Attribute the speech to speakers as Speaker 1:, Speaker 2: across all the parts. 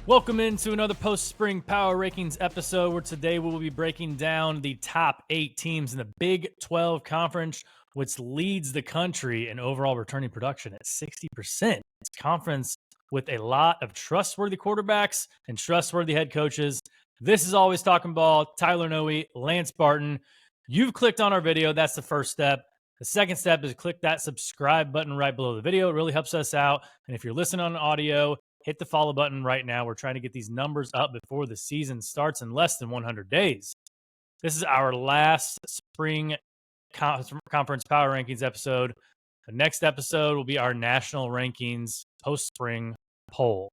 Speaker 1: Welcome into another post-spring Power Rankings episode where today we will be breaking down the top 8 teams in the Big 12 Conference, which leads the country in overall returning production at 60%. It's a conference with a lot of trustworthy quarterbacks and trustworthy head coaches. This is Always Talking Ball. Tyler Noe, Lance Barton. You've clicked on our video. That's the first step. The second step is click that subscribe button right below the video. It really helps us out. And if you're listening on audio, hit the follow button right now. We're trying to get these numbers up before the season starts in less than 100 days. This is our last spring conference power rankings episode. The next episode will be our national rankings post-spring poll.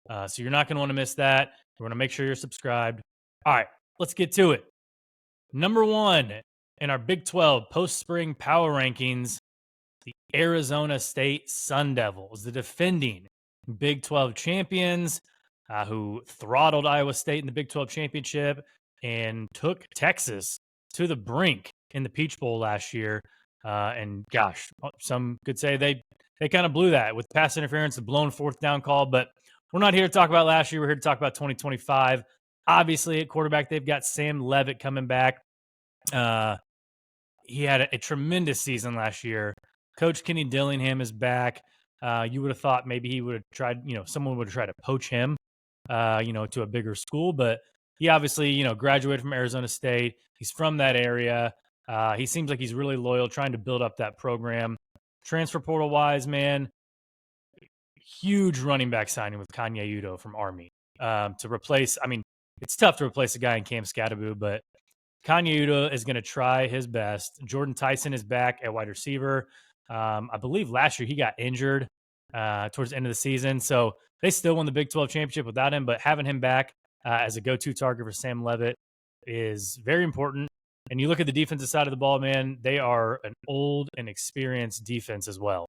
Speaker 1: So you're not going to want to miss that. You want to make sure you're subscribed. All right, let's get to it. Number 1 in our Big 12 post-spring power rankings, the Arizona State Sun Devils, the defending Big 12 champions who throttled Iowa State in the Big 12 championship and took Texas to the brink in the Peach Bowl last year. And gosh, some could say they kind of blew that with pass interference, the blown fourth down call. But we're not here to talk about last year. We're here to talk about 2025. Obviously, at quarterback, they've got Sam Leavitt coming back. He had a tremendous season last year. Coach Kenny Dillingham is back. You would have thought maybe he would have tried, someone would have tried to poach him, to a bigger school. But he obviously, graduated from Arizona State. He's from that area. He seems like he's really loyal, trying to build up that program. Transfer portal wise, man, huge running back signing with Kanye Udo from Army to replace. I mean, it's tough to replace a guy in Cam Scatteroo, but Kanye Udo is going to try his best. Jordan Tyson is back at wide receiver. I believe last year he got injured towards the end of the season. So they still won the Big 12 championship without him, but having him back as a go-to target for Sam Leavitt is very important. And you look at the defensive side of the ball, man, they are an old and experienced defense as well.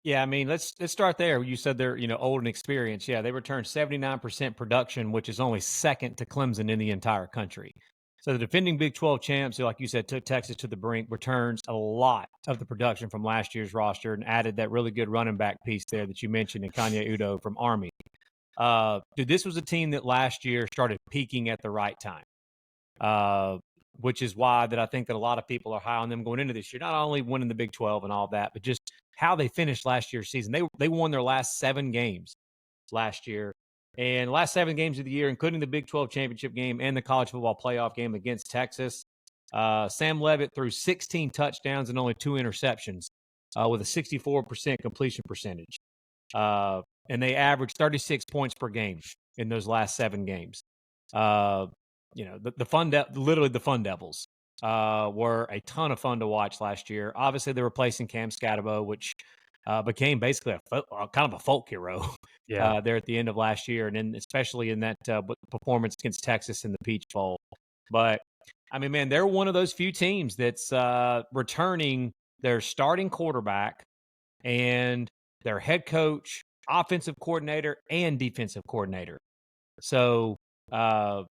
Speaker 2: Yeah, I mean, let's start there. You said they're, old and experienced. Yeah, they returned 79% production, which is only second to Clemson in the entire country. So the defending Big 12 champs, like you said, took Texas to the brink, returns a lot of the production from last year's roster and added that really good running back piece there that you mentioned in Kanye Udo from Army. This was a team that last year started peaking at the right time, which is why that I think that a lot of people are high on them going into this year, not only winning the Big 12 and all that, but just how they finished last year's season. They won their last 7 games last year. And the last 7 games of the year, including the Big 12 championship game and the college football playoff game against Texas, Sam Leavitt threw 16 touchdowns and only 2 interceptions with a 64% completion percentage. And they averaged 36 points per game in those last 7 games. The Fun Devils were a ton of fun to watch last year. Obviously, they're replacing Cam Scatteroo, which became basically kind of a folk hero there at the end of last year, and then especially in that performance against Texas in the Peach Bowl. But, I mean, man, they're one of those few teams that's returning their starting quarterback and their head coach, offensive coordinator, and defensive coordinator. So a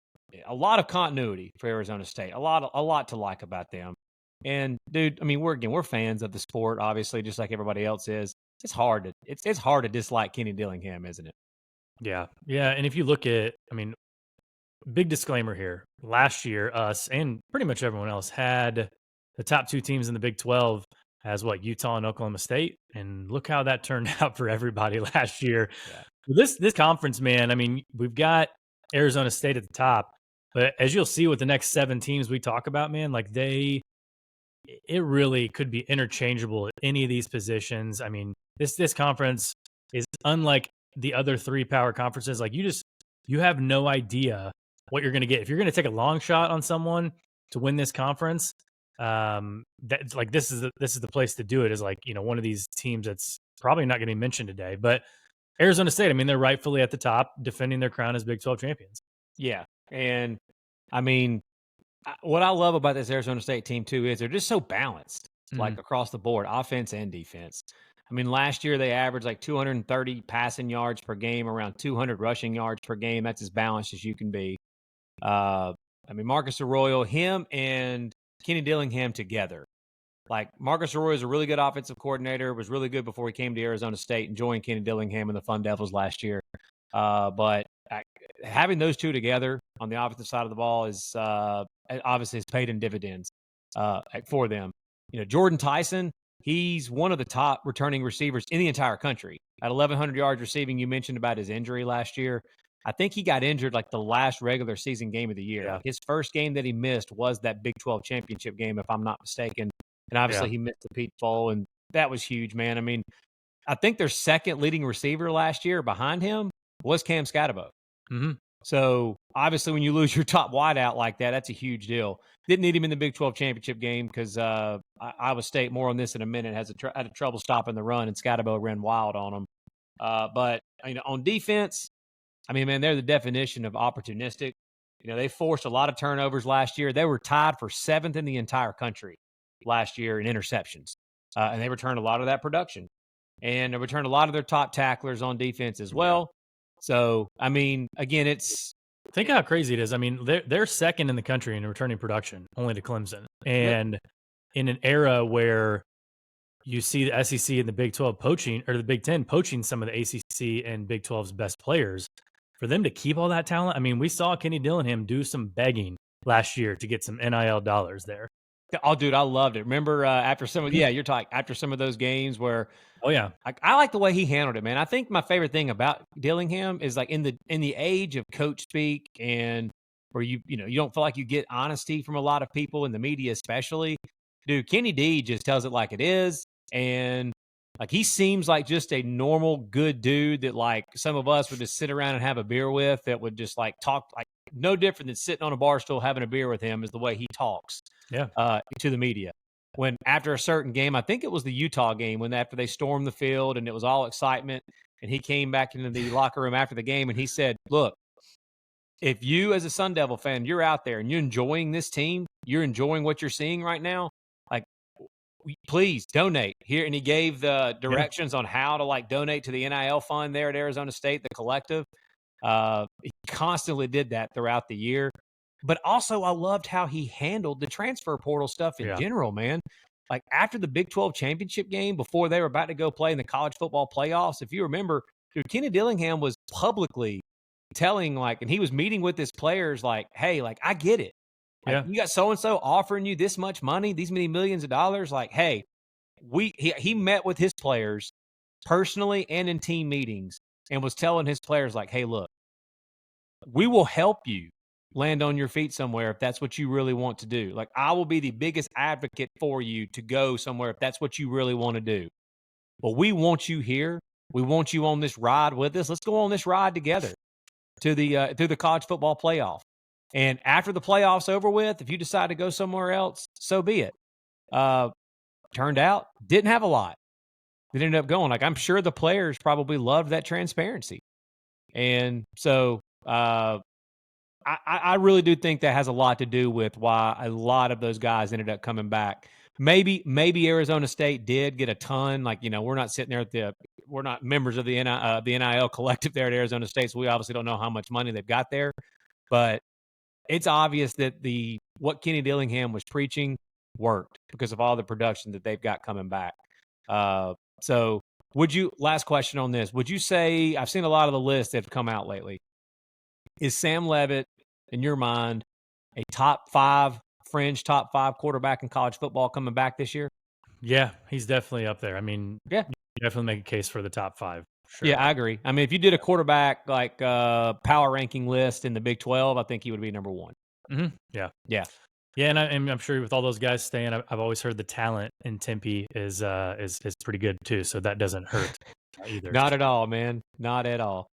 Speaker 2: lot of continuity for Arizona State, a lot to like about them. And dude, I mean, we're fans of the sport, obviously, just like everybody else is. It's hard to dislike Kenny Dillingham, isn't it?
Speaker 1: Yeah. And if you look at, I mean, big disclaimer here. Last year, us and pretty much everyone else had the top 2 teams in the Big 12 as Utah and Oklahoma State. And look how that turned out for everybody last year. Yeah. This conference, man, I mean, we've got Arizona State at the top, but as you'll see with the next 7 teams we talk about, man, it really could be interchangeable at any of these positions. I mean, this conference is unlike the other 3 power conferences. You have no idea what you're going to get. If you're going to take a long shot on someone to win this conference, this is the place to do it. Is one of these teams that's probably not going to be mentioned today, but Arizona State. I mean, they're rightfully at the top, defending their crown as Big 12 champions.
Speaker 2: Yeah, and I mean, what I love about this Arizona State team too is they're just so balanced, across the board, offense and defense. I mean, last year they averaged 230 passing yards per game, around 200 rushing yards per game. That's as balanced as you can be. I mean, Marcus Arroyo, him and Kenny Dillingham together. Marcus Arroyo is a really good offensive coordinator, was really good before he came to Arizona State and joined Kenny Dillingham and the Fun Devils last year. But having those two together on the offensive side of the ball is obviously has paid in dividends for them. Jordan Tyson, he's one of the top returning receivers in the entire country at 1,100 yards receiving. You mentioned about his injury last year. I think he got injured like the last regular season game of the year.
Speaker 1: Yeah.
Speaker 2: Like his first game that he missed was that Big 12 championship game, if I'm not mistaken. And obviously he missed the Peach Bowl, and that was huge, man. I mean, I think their second leading receiver last year behind him was Cam Scatterbo.
Speaker 1: Mm-hmm.
Speaker 2: So obviously when you lose your top wideout like that, that's a huge deal. Didn't need him in the Big 12 championship game because Iowa State, more on this in a minute, had trouble stopping the run, and Scatterbo ran wild on him. But on defense, I mean, man, they're the definition of opportunistic. They forced a lot of turnovers last year. They were tied for 7th in the entire country last year in interceptions. And they returned a lot of that production. And they returned a lot of their top tacklers on defense as well. So, I mean, again,
Speaker 1: think how crazy it is. I mean, they're second in the country in returning production, only to Clemson. And in an era where you see the SEC and the Big 12 poaching, or the Big 10 poaching some of the ACC and Big 12's best players, for them to keep all that talent. I mean, we saw Kenny Dillingham do some begging last year to get some NIL dollars there.
Speaker 2: Oh, dude, I loved it. Remember after some of you're talking after some of those games where I like the way he handled it, man. I think my favorite thing about Dillingham is like in the age of coach speak, and where you don't feel like you get honesty from a lot of people in the media, especially. Dude, Kenny D just tells it like it is, and like he seems like just a normal, good dude that like some of us would just sit around and have a beer with, that would just like talk like no different than sitting on a bar stool having a beer with him is the way he talks to the media. When after a certain game, I think it was the Utah game, when after they stormed the field and it was all excitement, and he came back into the locker room after the game and he said, look, if you as a Sun Devil fan, you're out there and you're enjoying this team, you're enjoying what you're seeing right now, like, please donate here. And he gave the directions on how to like donate to the NIL fund there at Arizona State, the collective. He constantly did that throughout the year. But also I loved how he handled the transfer portal stuff in general, man. Like after the Big 12 championship game, before they were about to go play in the college football playoffs, if you remember, dude, Kenny Dillingham was publicly telling and he was meeting with his players like, hey, like I get it. Like, you got so-and-so offering you this much money, these many millions of dollars. Like, hey, he met with his players personally and in team meetings and was telling his players like, hey, look, we will help you land on your feet somewhere if that's what you really want to do. Like, I will be the biggest advocate for you to go somewhere if that's what you really want to do. But we want you here. We want you on this ride with us. Let's go on this ride together to the through the college football playoff. And after the playoffs over with, if you decide to go somewhere else, so be it. Turned out, didn't have a lot. They ended up going. Like, I'm sure the players probably loved that transparency. And so I really do think that has a lot to do with why a lot of those guys ended up coming back. Maybe Arizona State did get a ton. Like, we're not sitting there we're not members of the NIL collective there at Arizona State, so we obviously don't know how much money they've got there. But it's obvious that what Kenny Dillingham was preaching worked because of all the production that they've got coming back. So last question on this, would you say, I've seen a lot of the lists that have come out lately, is Sam Leavitt, in your mind, a top 5 quarterback in college football coming back this year?
Speaker 1: Yeah, he's definitely up there. I mean, you definitely make a case for the top 5. Sure.
Speaker 2: Yeah, I agree. I mean, if you did a quarterback power ranking list in the Big 12, I think he would be number 1.
Speaker 1: Mm-hmm. Yeah. And I'm sure with all those guys staying, I've always heard the talent in Tempe is pretty good too. So that doesn't hurt either.
Speaker 2: Not at all, man. Not at all.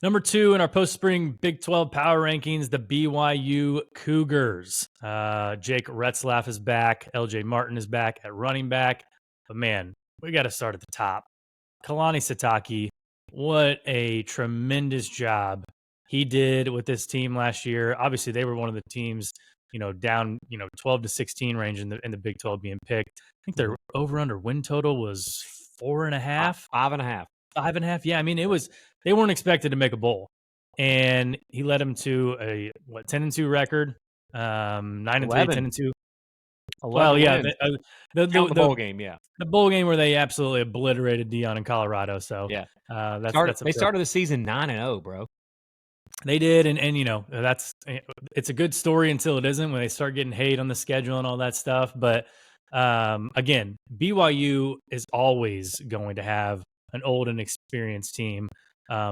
Speaker 1: Number 2 in our post-spring Big 12 power rankings, the BYU Cougars. Jake Retzlaff is back. LJ Martin is back at running back. But man, we got to start at the top. Kalani Sitake, what a tremendous job he did with this team last year. Obviously, they were one of the teams, down, 12 to 16 range in the Big 12 being picked. I think their over/under win total was 4.5,
Speaker 2: 5.5.
Speaker 1: 5.5. Yeah, I mean, they weren't expected to make a bowl, and he led them to a 10-2 record, 9-3, 10-2. Well,
Speaker 2: 11
Speaker 1: yeah,
Speaker 2: wins.
Speaker 1: the
Speaker 2: Count the
Speaker 1: the
Speaker 2: bowl game, yeah.
Speaker 1: the bowl game where they absolutely obliterated Dion in Colorado. So
Speaker 2: Yeah.
Speaker 1: that's
Speaker 2: They
Speaker 1: a
Speaker 2: started the season 9-0, bro.
Speaker 1: they did, and it's a good story until it isn't when they start getting hate on the schedule and all that stuff. But again, BYU is always going to have an old and experienced team,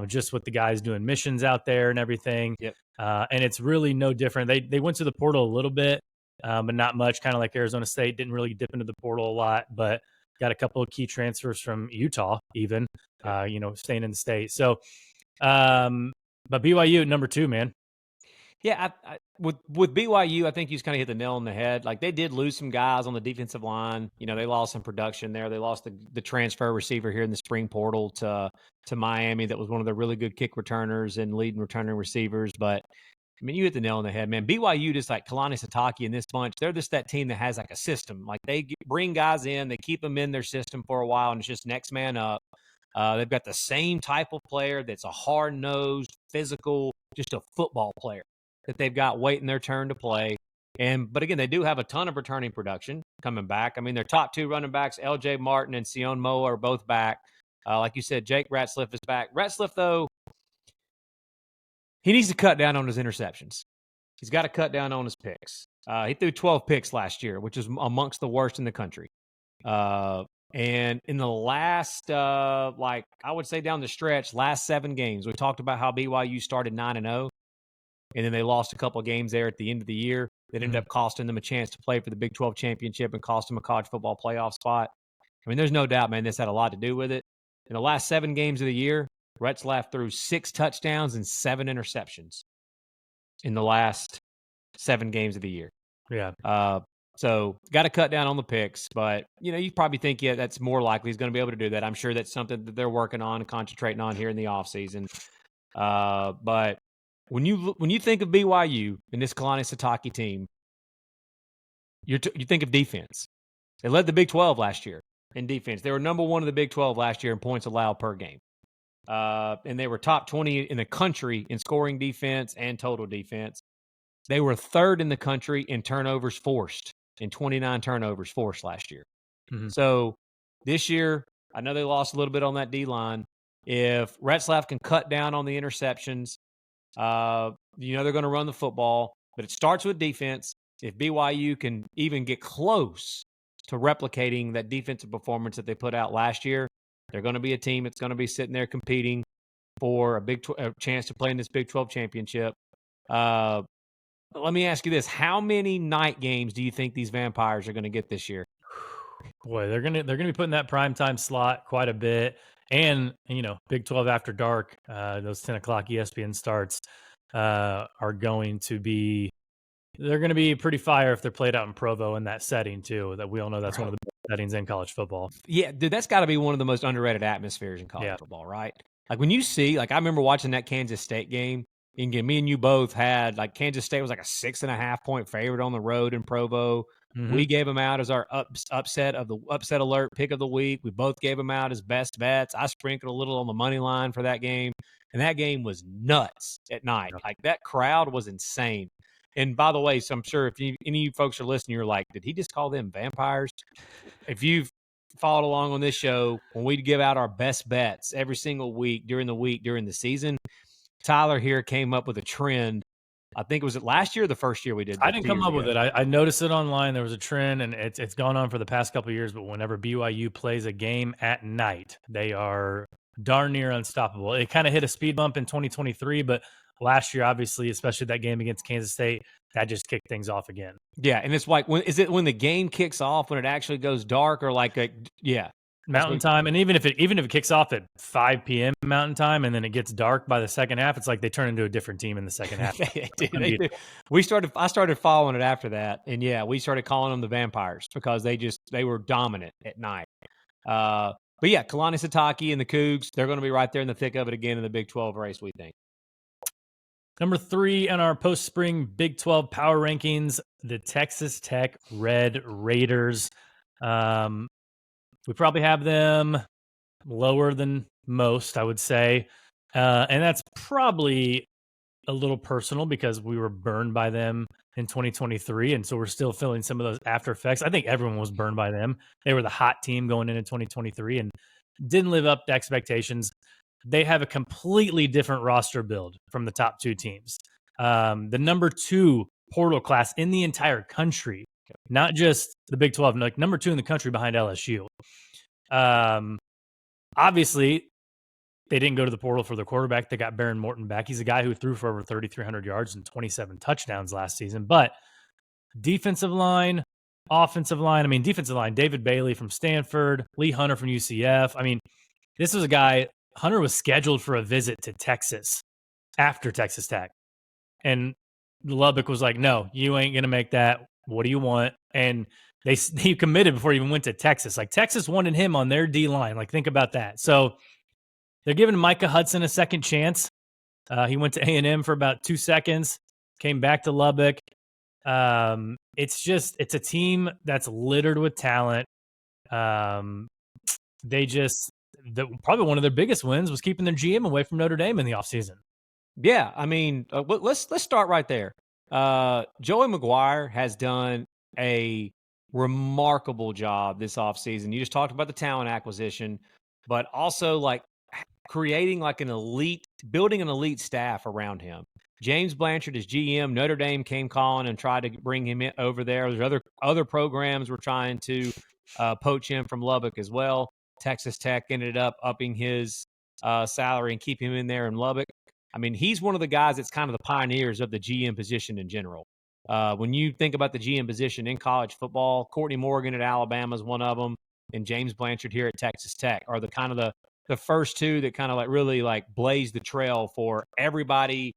Speaker 1: just with the guys doing missions out there and everything.
Speaker 2: Yep.
Speaker 1: And it's really no different. They went to the portal a little bit, but not much. Kind of like Arizona State didn't really dip into the portal a lot, but got a couple of key transfers from Utah, even
Speaker 2: Yep.
Speaker 1: staying in the state. So. But BYU at number 2, man.
Speaker 2: Yeah, with BYU, I think you just kind of hit the nail on the head. Like they did lose some guys on the defensive line. They lost some production there. They lost the transfer receiver here in the spring portal to Miami. That was one of the really good kick returners and leading returning receivers. But I mean, you hit the nail on the head, man. BYU, just like Kalani Sitake and this bunch, they're just that team that has like a system. Like they bring guys in, they keep them in their system for a while, and it's just next man up. They've got the same type of player that's a hard-nosed, physical, just a football player that they've got waiting their turn to play. But again, they do have a ton of returning production coming back. I mean, their top 2 running backs, L.J. Martin and Sion Moa, are both back. Like you said, Jake Ratzliff is back. Ratzliff, though, he needs to cut down on his interceptions. He's got to cut down on his picks. He threw 12 picks last year, which is amongst the worst in the country. And in the last, I would say down the stretch, last 7 games, we talked about how BYU started 9-0, and then they lost a couple of games there at the end of the year. That ended up costing them a chance to play for the Big 12 championship and cost them a college football playoff spot. I mean, there's no doubt, man, this had a lot to do with it. In the last 7 games of the year, Retzlaff threw 6 touchdowns and 7 interceptions in the last 7 games of the year.
Speaker 1: Yeah.
Speaker 2: So got to cut down on the picks, but you probably think that's more likely he's going to be able to do that. I'm sure that's something that they're working on and concentrating on here in the offseason. But when you think of BYU and this Kalani Sitake team, you think of defense. They led the Big 12 last year in defense. They were number 1 in the Big 12 last year in points allowed per game. And they were top 20 in the country in scoring defense and total defense. They were 3rd in the country in turnovers forced, in 29 turnovers forced last year.
Speaker 1: Mm-hmm.
Speaker 2: So this year, I know they lost a little bit on that D-line. If Retzlaff can cut down on the interceptions, they're going to run the football, but it starts with defense. If BYU can even get close to replicating that defensive performance that they put out last year, they're going to be a team that's going to be sitting there competing for a chance to play in this Big 12 championship. Let me ask you this: how many night games do you think these Vampires are going to get this year?
Speaker 1: Boy, they're gonna be putting that primetime slot quite a bit, and Big 12 after dark, those 10:00 ESPN starts are going to be. They're going to be pretty fire if they're played out in Provo in that setting too. That we all know that's one of the best settings in college football.
Speaker 2: Yeah, dude, that's got to be one of the most underrated atmospheres in college football, right? Like when you see, I remember watching that Kansas State game. And me and you both had Kansas State was like a 6.5 point favorite on the road in Provo. Mm-hmm. We gave them out as our upset alert pick of the week. We both gave them out as best bets. I sprinkled a little on the money line for that game, and that game was nuts at night. Like that crowd was insane. And by the way, so I'm sure if any of you folks are listening, you're like, did he just call them vampires? If you've followed along on this show, when we give out our best bets every single week during the season, Tyler here came up with a trend. I think was it last year or the first year we did?
Speaker 1: I didn't come up with it. I noticed it online. There was a trend, and it's gone on for the past couple of years. But whenever BYU plays a game at night, they are darn near unstoppable. It kind of hit a speed bump in 2023, but last year, obviously, especially that game against Kansas State, that just kicked things off again.
Speaker 2: Yeah, and it's like when the game kicks off when it actually goes dark or
Speaker 1: Mountain time, and even if it kicks off at 5 p.m. Mountain time, and then it gets dark by the second half, it's like they turn into a different team in the second half.
Speaker 2: they do. I started following it after that, and we started calling them the Vampires because they were dominant at night. But yeah, Kalani Sitake and the Cougs, they're going to be right there in the thick of it again in the Big 12 race, we think.
Speaker 1: Number 3 in our post-spring Big 12 power rankings, the Texas Tech Red Raiders. We probably have them lower than most, I would say. And that's probably a little personal because we were burned by them in 2023. And so we're still feeling some of those after effects. I think everyone was burned by them. They were the hot team going into 2023 and didn't live up to expectations. They have a completely different roster build from the top two teams. The number 2 portal class in the entire country, not just the Big 12, like number 2 in the country behind LSU. Obviously, they didn't go to the portal for their quarterback. They got Baron Morton back. He's a guy who threw for over 3,300 yards and 27 touchdowns last season. But defensive line, offensive line, defensive line, David Bailey from Stanford, Lee Hunter from UCF. This was a guy, Hunter was scheduled for a visit to Texas after Texas Tech. And Lubbock was like, no, you ain't going to make that. What do you want? And he committed before he even went to Texas. Like, Texas wanted him on their D-line. Like, think about that. So they're giving Micah Hudson a second chance. He went to A&M for about 2 seconds, came back to Lubbock. It's a team that's littered with talent. Probably one of their biggest wins was keeping their GM away from Notre Dame in the offseason.
Speaker 2: Yeah, let's start right there. Joey McGuire has done a remarkable job this offseason. You just talked about the talent acquisition, but also like creating like building an elite staff around him. James Blanchard is GM. Notre Dame came calling and tried to bring him over there. There's other programs were trying to poach him from Lubbock as well. Texas Tech ended up upping his salary and keep him in there in Lubbock. He's one of the guys that's kind of the pioneers of the GM position in general. When you think about the GM position in college football, Courtney Morgan at Alabama is one of them, and James Blanchard here at Texas Tech are the kind of the first two that kind of like really like blaze the trail for everybody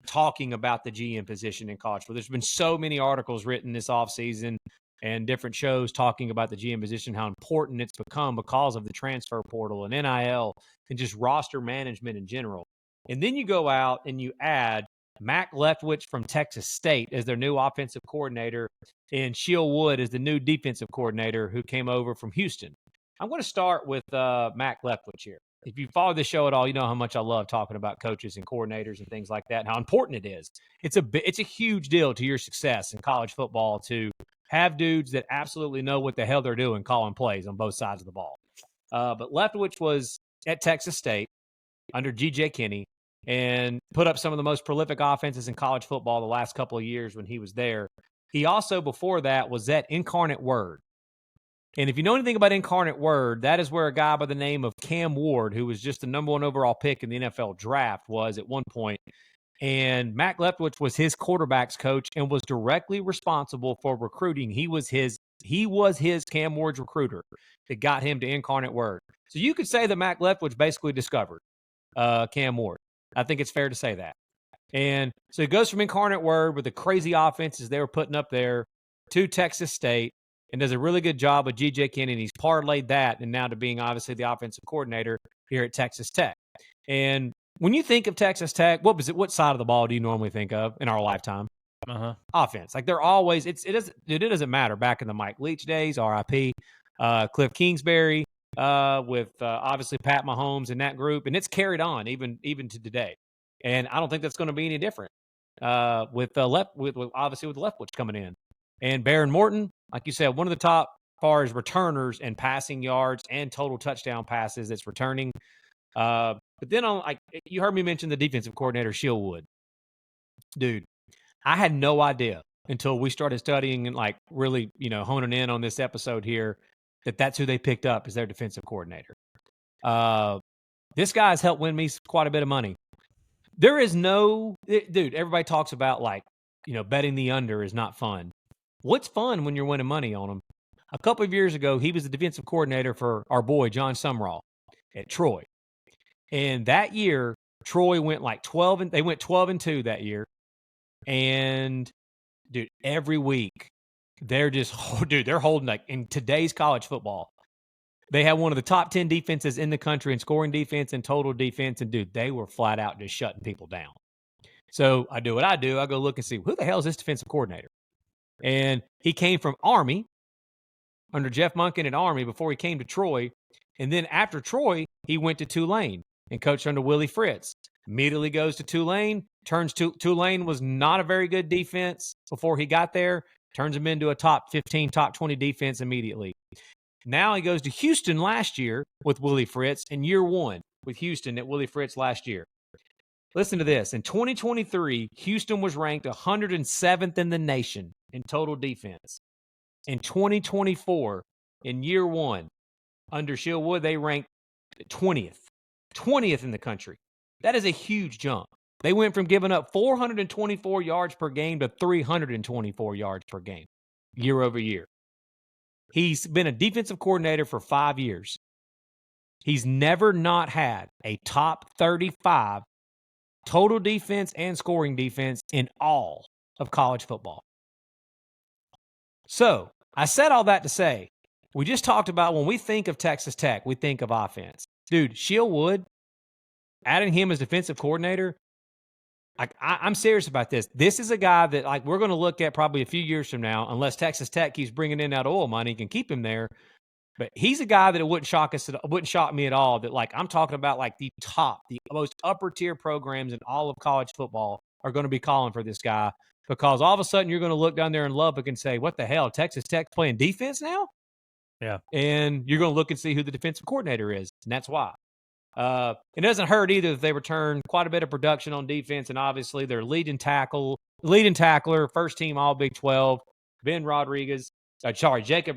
Speaker 2: talking about the GM position in college football. There's been so many articles written this offseason and different shows talking about the GM position, how important it's become because of the transfer portal and NIL and just roster management in general. And then you go out and you add Mac Leftwich from Texas State as their new offensive coordinator and Sheil Wood as the new defensive coordinator who came over from Houston. I'm going to start with Mac Leftwich here. If you follow the show at all, you know how much I love talking about coaches and coordinators and things like that and how important it is. It's a huge deal to your success in college football to have dudes that absolutely know what the hell they're doing calling plays on both sides of the ball. But Leftwich was at Texas State under G.J. Kinney and put up some of the most prolific offenses in college football the last couple of years when he was there. He also, before that, was at Incarnate Word. And if you know anything about Incarnate Word, that is where a guy by the name of Cam Ward, who was just the number 1 overall pick in the NFL draft, was at one point. And Mac Leftwich was his quarterback's coach and was directly responsible for recruiting. He was his Cam Ward's recruiter that got him to Incarnate Word. So you could say that Mac Leftwich basically discovered Cam Ward. I think it's fair to say that. And so he goes from Incarnate Word with the crazy offenses they were putting up there to Texas State and does a really good job with G.J. Kinney. And he's parlayed that and now to being obviously the offensive coordinator here at Texas Tech. And when you think of Texas Tech, what side of the ball do you normally think of in our lifetime? Offense. Like they're always, it doesn't matter. Back in the Mike Leach days, RIP, Cliff Kingsbury, with obviously Pat Mahomes and that group, and it's carried on even to today. And I don't think that's going to be any different with Leftwich coming in, and Baron Morton, like you said, one of the top as far as returners and passing yards and total touchdown passes that's returning. But then you heard me mention the defensive coordinator Sheil Wood, dude. I had no idea until we started studying and like really honing in on this episode here that's who they picked up as their defensive coordinator. This guy's helped win me quite a bit of money. There is dude, everybody talks about betting the under is not fun. What's fun when you're winning money on them? A couple of years ago, he was the defensive coordinator for our boy, John Sumrall at Troy. And that year, Troy went they went 12-2 that year. And dude, every week they're holding in today's college football. They had one of the top 10 defenses in the country in scoring defense and total defense. And dude, they were flat out just shutting people down. So I do what I do. I go look and see who the hell is this defensive coordinator? And he came from Army under Jeff Monken at Army before he came to Troy. And then after Troy, he went to Tulane and coached under Willie Fritz. Immediately goes to Tulane. Tulane was not a very good defense before he got there. Turns him into a top 15, top 20 defense immediately. Now he goes to Houston last year with Willie Fritz in year one with Houston at Willie Fritz last year. Listen to this. In 2023, Houston was ranked 107th in the nation in total defense. In 2024, in year one, under Shilwood, they ranked 20th. 20th in the country. That is a huge jump. They went from giving up 424 yards per game to 324 yards per game year over year. He's been a defensive coordinator for 5 years. He's never not had a top 35 total defense and scoring defense in all of college football. So I said all that to say, we just talked about when we think of Texas Tech, we think of offense. Dude, Shilwood, adding him as defensive coordinator, I'm serious about this. This is a guy that like we're going to look at probably a few years from now, unless Texas Tech keeps bringing in that oil money and can keep him there. But he's a guy that it wouldn't shock me at all. That like I'm talking about like the most upper tier programs in all of college football are going to be calling for this guy because all of a sudden you're going to look down there in Lubbock and say, "What the hell? Texas Tech's playing defense now?"
Speaker 1: Yeah,
Speaker 2: and you're going to look and see who the defensive coordinator is, and that's why. It doesn't hurt either that they return quite a bit of production on defense, and obviously their leading tackler, first team All Big 12, Jacob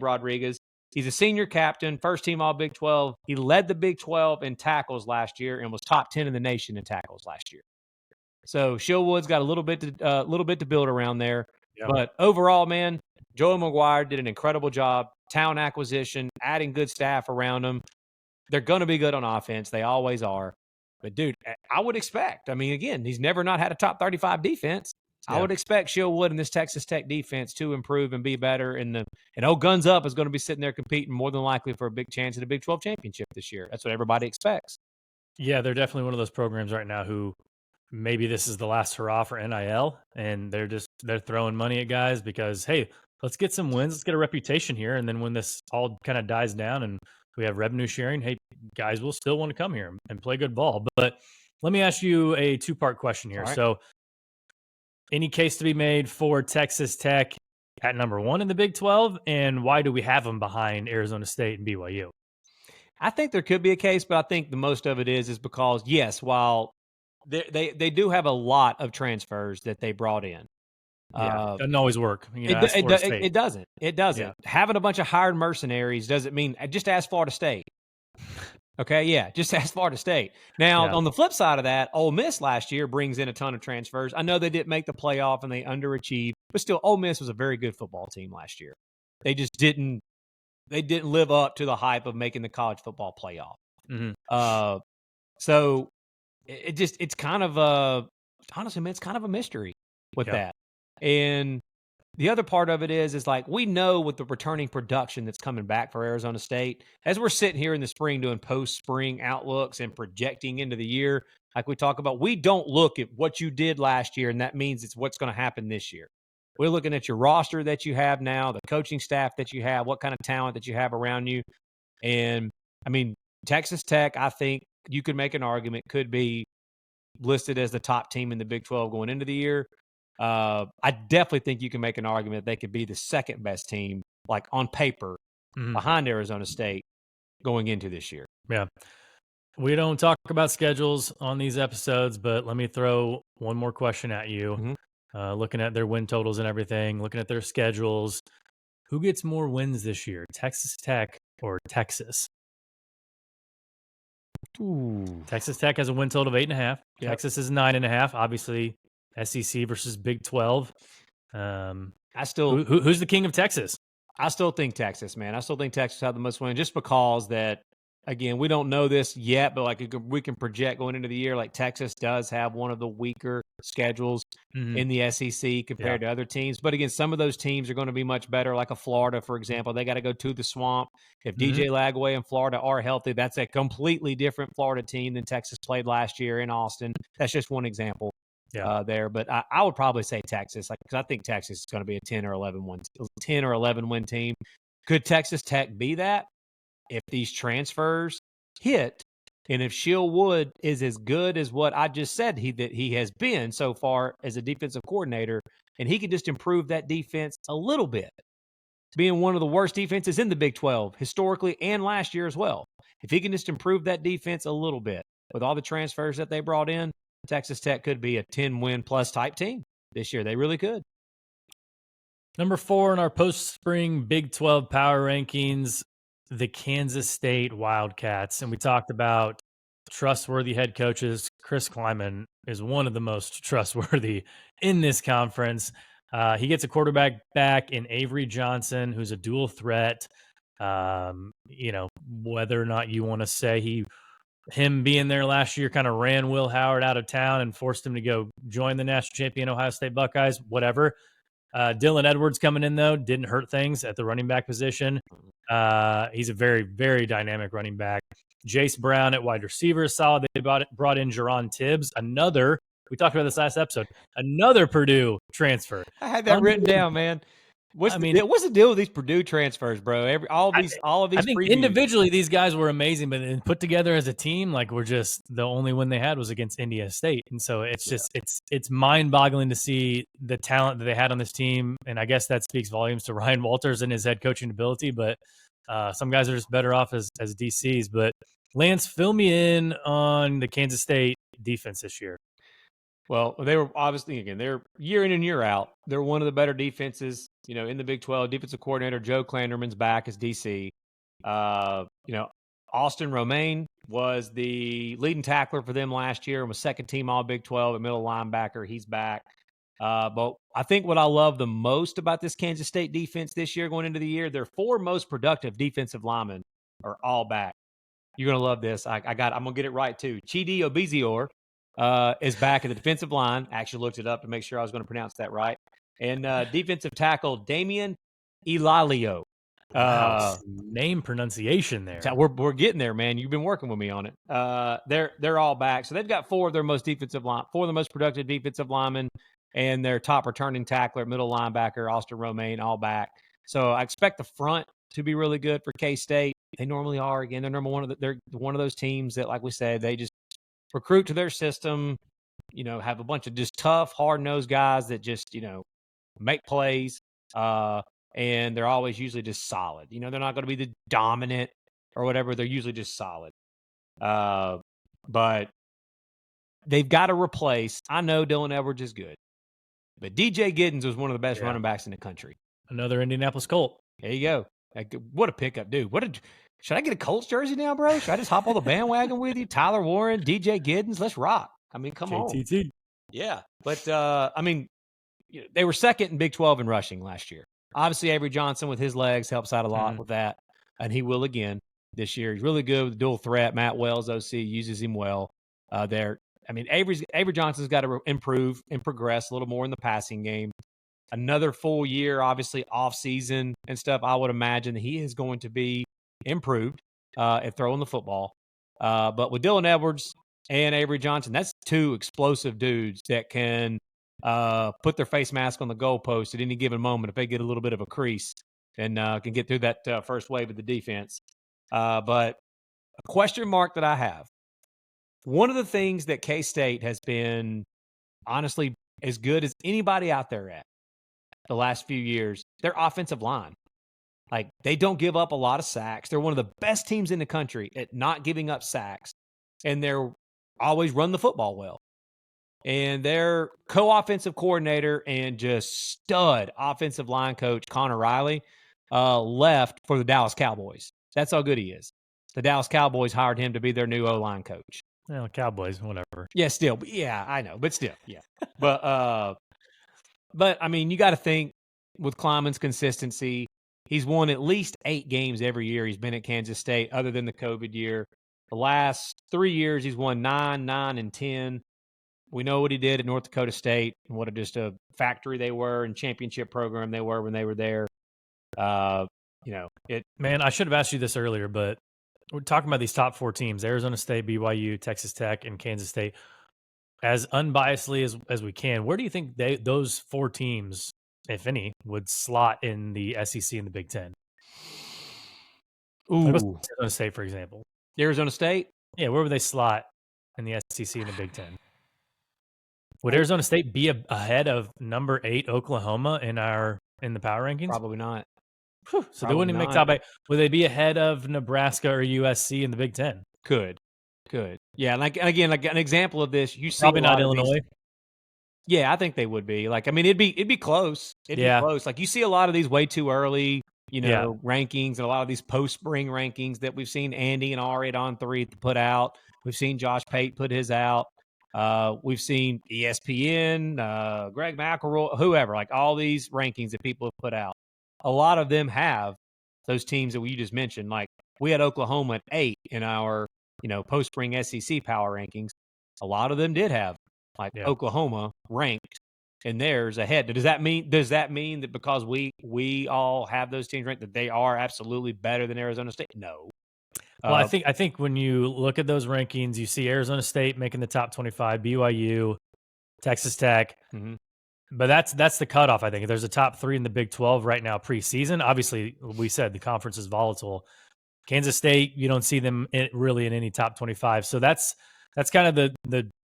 Speaker 2: Rodriguez. He's a senior captain, first team All Big 12. He led the Big 12 in tackles last year and was top 10 in the nation in tackles last year. So Shilwood's got a little bit to build around there. Yeah. But overall, man, Joey McGuire did an incredible job. Talent acquisition, adding good staff around them. They're going to be good on offense. They always are. But, dude, I would expect. I mean, again, he's never not had a top 35 defense. Yeah. I would expect Shilwood and this Texas Tech defense to improve and be better. And Guns Up is going to be sitting there competing more than likely for a big chance at a Big 12 championship this year. That's what everybody expects.
Speaker 1: Yeah, they're definitely one of those programs right now who maybe this is the last hurrah for NIL, and they're throwing money at guys because, hey, let's get some wins. Let's get a reputation here. And then when this all kind of dies down and we have revenue sharing, hey, guys will still want to come here and play good ball. But let me ask you a two-part question here. Right. So any case to be made for Texas Tech at number one in the Big 12? And why do we have them behind Arizona State and BYU?
Speaker 2: I think there could be a case, but I think the most of it is because, yes, while they do have a lot of transfers that they brought in.
Speaker 1: Yeah, doesn't always work.
Speaker 2: It doesn't. It doesn't. Yeah. Having a bunch of hired mercenaries doesn't mean just ask Florida State. Okay, yeah, just ask Florida State. Now, on the flip side of that, Ole Miss last year brings in a ton of transfers. I know they didn't make the playoff and they underachieved, but still, Ole Miss was a very good football team last year. They just didn't live up to the hype of making the college football playoff. Mm-hmm. So it's kind of honestly, man, it's kind of a mystery with that. And the other part of it is like we know with the returning production that's coming back for Arizona State, as we're sitting here in the spring doing post-spring outlooks and projecting into the year, like we talk about, we don't look at what you did last year, and that means it's what's going to happen this year. We're looking at your roster that you have now, the coaching staff that you have, what kind of talent that you have around you. And, I mean, Texas Tech, I think you could make an argument, could be listed as the top team in the Big 12 going into the year. I definitely think you can make an argument that they could be the second best team, like on paper, behind Arizona State going into this year.
Speaker 1: Yeah. We don't talk about schedules on these episodes, but let me throw one more question at you. Mm-hmm. Looking at their win totals and everything, looking at their schedules, who gets more wins this year, Texas Tech or Texas?
Speaker 2: Ooh.
Speaker 1: Texas Tech has a win total of 8.5. Yep. Texas is 9.5. Obviously, SEC versus Big 12. Who's the king of Texas?
Speaker 2: I still think Texas, man. I still think Texas had the most wins just because that, again, we don't know this yet, but like we can project going into the year, like Texas does have one of the weaker schedules in the SEC compared to other teams. But again, some of those teams are going to be much better, like a Florida, for example. They got to go to the Swamp. If DJ Lagway and Florida are healthy, that's a completely different Florida team than Texas played last year in Austin. That's just one example. There, but I would probably say Texas, because I think Texas is going to be a 10 or 11 win team. Could Texas Tech be that if these transfers hit? And if Shield Wood is as good as what I just said that he has been so far as a defensive coordinator, and he can just improve that defense a little bit, being one of the worst defenses in the Big 12 historically and last year as well. If he can just improve that defense a little bit with all the transfers that they brought in, Texas Tech could be a 10-win plus type team this year. They really could.
Speaker 1: Number 4 in our post-spring Big 12 power rankings, the Kansas State Wildcats. And we talked about trustworthy head coaches. Chris Kleiman is one of the most trustworthy in this conference. He gets a quarterback back in Avery Johnson, who's a dual threat. Whether or not you want to say him being there last year kind of ran Will Howard out of town and forced him to go join the national champion Ohio State Buckeyes, whatever. Dylan Edwards coming in, though, didn't hurt things at the running back position. He's a very, very dynamic running back. Jace Brown at wide receiver is solid. They brought in Jerron Tibbs, we talked about this last episode, another Purdue transfer.
Speaker 2: I had that written down, man. What's the deal with these Purdue transfers, bro? All of these. I think
Speaker 1: previews. Individually, these guys were amazing, but put together as a team, we're just the only win they had was against Indiana State, and so it's just it's mind-boggling to see the talent that they had on this team, and I guess that speaks volumes to Ryan Walters and his head coaching ability. But some guys are just better off as DCs. But Lance, fill me in on the Kansas State defense this year.
Speaker 2: Well, they were obviously, again, they're year in and year out. They're one of the better defenses, in the Big 12. Defensive coordinator Joe Klanderman's back as DC. Austin Romaine was the leading tackler for them last year and was second team All Big 12 at middle linebacker. He's back. But I think what I love the most about this Kansas State defense this year going into the year, their 4 most productive defensive linemen are all back. You're going to love this. I'm going to get it right, too. Chidi Obizior is back at the defensive line. Actually looked it up to make sure I was going to pronounce that right. And defensive tackle Damian Ilalio.
Speaker 1: Name pronunciation there.
Speaker 2: We're getting there, man. You've been working with me on it. They're all back. So they've got 4 of the most productive defensive linemen, and their top returning tackler, middle linebacker, Austin Romaine, all back. So I expect the front to be really good for K-State. They normally are. Again, they're one of those teams that, like we said, they just recruit to their system, have a bunch of just tough, hard-nosed guys that just, make plays, and they're always usually just solid. They're not going to be the dominant or whatever. They're usually just solid. But they've got to replace. I know Dylan Edwards is good, but DJ Giddens was one of the best running backs in the country.
Speaker 1: Another Indianapolis Colt.
Speaker 2: There you go. What a pickup, dude. Should I get a Colts jersey now, bro? Should I just hop on the bandwagon with you? Tyler Warren, DJ Giddens, let's rock. I mean, come on. Yeah. But, they were second in Big 12 in rushing last year. Obviously, Avery Johnson with his legs helps out a lot with that, and he will again this year. He's really good with the dual threat. Matt Wells, OC, uses him well there. Avery Johnson's got to improve and progress a little more in the passing game. Another full year, obviously, off season and stuff. I would imagine that he is going to be improved at throwing the football. But with Dylan Edwards and Avery Johnson, that's 2 explosive dudes that can put their face mask on the goalpost at any given moment if they get a little bit of a crease and can get through that first wave of the defense. But a question mark that I have, one of the things that K-State has been honestly as good as anybody out there at the last few years, their offensive line. They don't give up a lot of sacks. They're one of the best teams in the country at not giving up sacks, and they're always run the football well. And their co-offensive coordinator and just stud offensive line coach, Connor Riley, left for the Dallas Cowboys. That's how good he is. The Dallas Cowboys hired him to be their new O-line coach.
Speaker 1: Well, Cowboys, whatever.
Speaker 2: Yeah, still. Yeah, I know. But still, yeah. But you got to think with Kleiman's consistency, he's won at least 8 games every year he's been at Kansas State, other than the COVID year. The last 3 years, he's won 9, 9, and 10. We know what he did at North Dakota State and what just a factory they were and championship program they were when they were there.
Speaker 1: Man, I should have asked you this earlier, but we're talking about these top 4 teams: Arizona State, BYU, Texas Tech, and Kansas State. As unbiasedly as we can, where do you think those 4 teams, if any, would slot in the SEC and the Big Ten?
Speaker 2: Ooh,
Speaker 1: Arizona State, for example.
Speaker 2: Arizona State?
Speaker 1: Yeah, where would they slot in the SEC and the Big Ten? Would
Speaker 2: Oh,
Speaker 1: Arizona State be ahead of number 8 Oklahoma in the power rankings?
Speaker 2: probably not.
Speaker 1: Whew, so they
Speaker 2: Probably
Speaker 1: wouldn't even make
Speaker 2: not.
Speaker 1: top 8. Would they be ahead of Nebraska or USC in the Big Ten?
Speaker 2: Could. Yeah, and again, like an example of this, you see a
Speaker 1: Probably not
Speaker 2: lot of these.
Speaker 1: Illinois.
Speaker 2: Yeah, I think they would be. Like, I mean, it'd be close. It'd be
Speaker 1: Yeah,
Speaker 2: close. Like, you see a lot of these way too early,
Speaker 1: yeah.
Speaker 2: rankings, and a lot of these post-spring rankings that we've seen Andy and Ari at On3 put out. We've seen Josh Pate put his out. We've seen ESPN, Greg McElroy, whoever, like all these rankings that people have put out. A lot of them have those teams that you just mentioned. Like, we had Oklahoma at 8 in our, post-spring SEC power rankings. A lot of them did have like
Speaker 1: Yeah.
Speaker 2: Oklahoma ranked and theirs ahead. Does that mean that because we all have those teams ranked that they are absolutely better than Arizona State? No.
Speaker 1: Well, I think when you look at those rankings, you see Arizona State making the top 25, BYU, Texas Tech.
Speaker 2: Mhm.
Speaker 1: But that's the cutoff, I think. There's a top 3 in the Big 12 right now preseason. Obviously, we said the conference is volatile. Kansas State, you don't see them really in any top 25. So that's kind of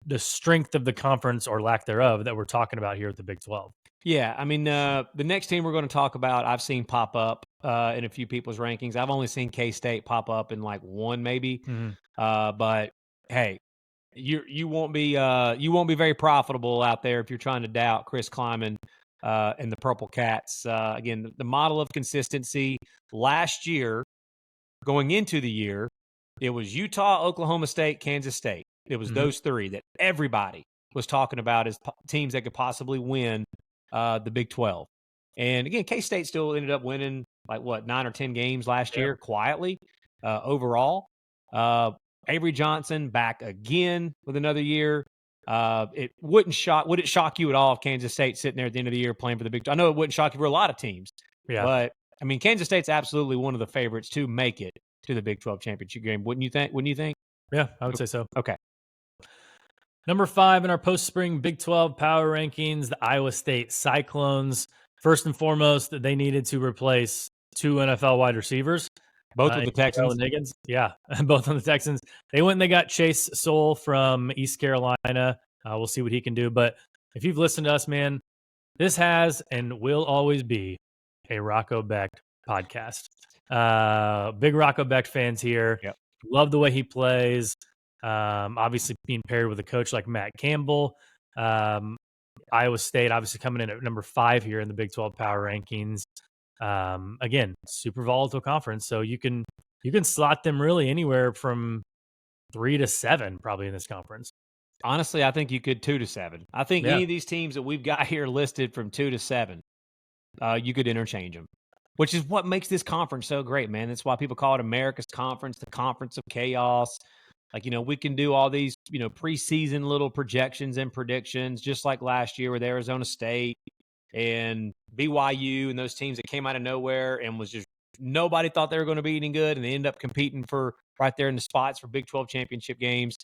Speaker 1: the strength of the conference or lack thereof that we're talking about here at the Big 12.
Speaker 2: Yeah, I mean, the next team we're going to talk about, I've seen pop up in a few people's rankings. I've only seen K-State pop up in like one, maybe.
Speaker 1: Mm-hmm.
Speaker 2: But hey, you won't be very profitable out there if you're trying to doubt Chris Kleiman and the Purple Cats. Again, the model of consistency last year, going into the year, it was Utah, Oklahoma State, Kansas State. It was those 3 that everybody was talking about as teams that could possibly win the Big 12. And again, K-State still ended up winning like 9 or 10 games last year quietly overall. Avery Johnson back again with another year. Would it shock you at all if Kansas State sitting there at the end of the year playing for the Big 12? I know it wouldn't shock you for a lot of teams.
Speaker 1: Yeah.
Speaker 2: But I mean, Kansas State's absolutely one of the favorites to make it to the Big 12 championship game. Wouldn't you think?
Speaker 1: Yeah, I would say so.
Speaker 2: Okay.
Speaker 1: Number 5 in our post-spring Big 12 power rankings, the Iowa State Cyclones. First and foremost, they needed to replace 2 NFL wide receivers.
Speaker 2: Both with the Texans.
Speaker 1: Higgins. Yeah, both on the Texans. They went and they got Chase Soule from East Carolina. We'll see what he can do. But if you've listened to us, man, this has and will always be a Rocco Becht podcast. Big Rocco Becht fans here.
Speaker 2: Yep.
Speaker 1: Love the way he plays. Obviously being paired with a coach like Matt Campbell. Iowa State obviously coming in at number 5 here in the Big 12 power rankings. Again, super volatile conference, so you can slot them really anywhere from 3 to 7 probably in this conference.
Speaker 2: Honestly, I think you could 2 to 7. I think any of these teams that we've got here listed from 2 to 7, you could interchange them, which is what makes this conference so great, man. That's why people call it America's Conference, the Conference of Chaos. Like, we can do all these, preseason little projections and predictions, just like last year with Arizona State and BYU and those teams that came out of nowhere and was just nobody thought they were going to be any good, and they end up competing for right there in the spots for Big 12 championship games.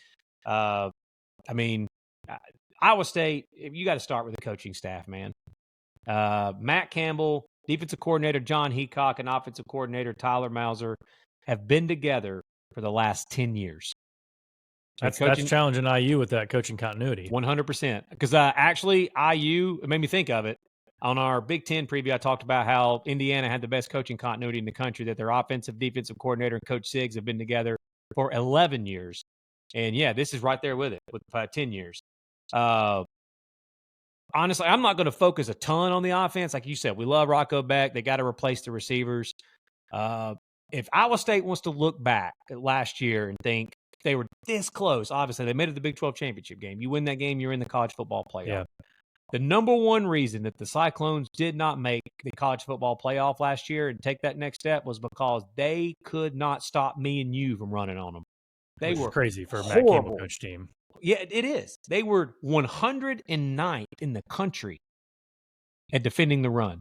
Speaker 2: I mean, Iowa State, you got to start with the coaching staff, man. Matt Campbell, defensive coordinator John Heacock, and offensive coordinator Tyler Mauser have been together for the last 10 years.
Speaker 1: That's challenging IU with that coaching continuity.
Speaker 2: 100%. Because actually, IU, it made me think of it. On our Big Ten preview, I talked about how Indiana had the best coaching continuity in the country, that their offensive, defensive coordinator and Coach Siggs have been together for 11 years. And, yeah, this is right there with it, with 10 years. Honestly, I'm not going to focus a ton on the offense. Like you said, we love Rocco Becht. They got to replace the receivers. If Iowa State wants to look back at last year and think they were this close, obviously, they made it to the Big 12 championship game. You win that game, you're in the college football playoff.
Speaker 1: Yeah.
Speaker 2: The number one reason that the Cyclones did not make the college football playoff last year and take that next step was because they could not stop me and you from running on them. They were
Speaker 1: crazy for a Matt
Speaker 2: horrible.
Speaker 1: Campbell coach team.
Speaker 2: Yeah, it is. They were 109th in the country at defending the run.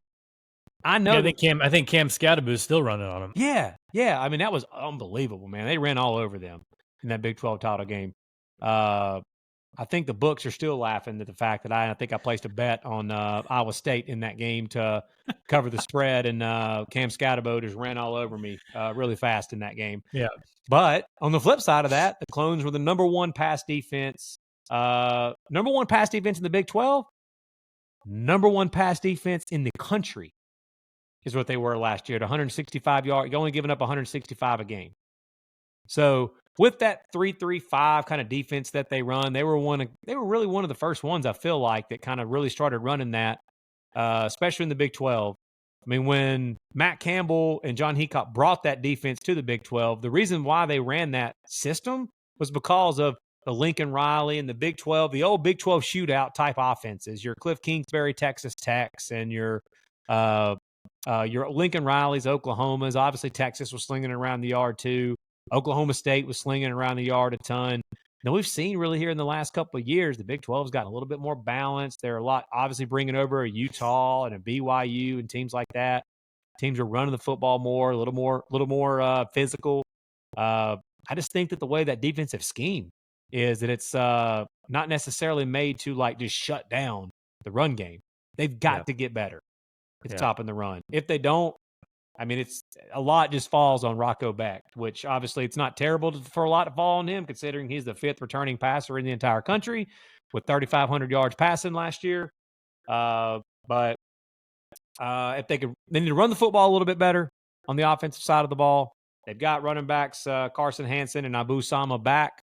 Speaker 2: I know.
Speaker 1: Yeah, I think Cam Scadaboo's still running on them.
Speaker 2: Yeah. I mean, that was unbelievable, man. They ran all over them in that Big 12 title game. I think the books are still laughing at the fact that I think I placed a bet on Iowa State in that game to cover the spread, and Cam Scatterbo just ran all over me really fast in that game.
Speaker 1: Yeah.
Speaker 2: But on the flip side of that, the Clones were the number one pass defense in the Big 12, number one pass defense in the country is what they were last year at 165 yards. You're only giving up 165 a game. So with that 3-3-5 kind of defense that they run, they were really one of the first ones I feel like that kind of really started running that, especially in the Big 12. I mean, when Matt Campbell and John Heacock brought that defense to the Big 12, the reason why they ran that system was because of the Lincoln Riley and the Big 12, the old Big 12 shootout type offenses, your Cliff Kingsbury, Texas Techs, and your Lincoln Riley's, Oklahoma's. Obviously, Texas was slinging it around the yard too. Oklahoma State was slinging around the yard a ton. Now, we've seen really here in the last couple of years, the Big 12's gotten a little bit more balanced. They're obviously bringing over a Utah and a BYU and teams like that. Teams are running the football more, a little more physical. I just think that the way that defensive scheme is that it's not necessarily made to just shut down the run game. They've got to get better at stopping the run. If they don't, I mean, it's a lot just falls on Rocco Beck, which obviously it's not terrible for a lot to fall on him, considering he's the fifth returning passer in the entire country with 3,500 yards passing last year. But if they need to run the football a little bit better on the offensive side of the ball. They've got running backs Carson Hansen and Abu Sama back,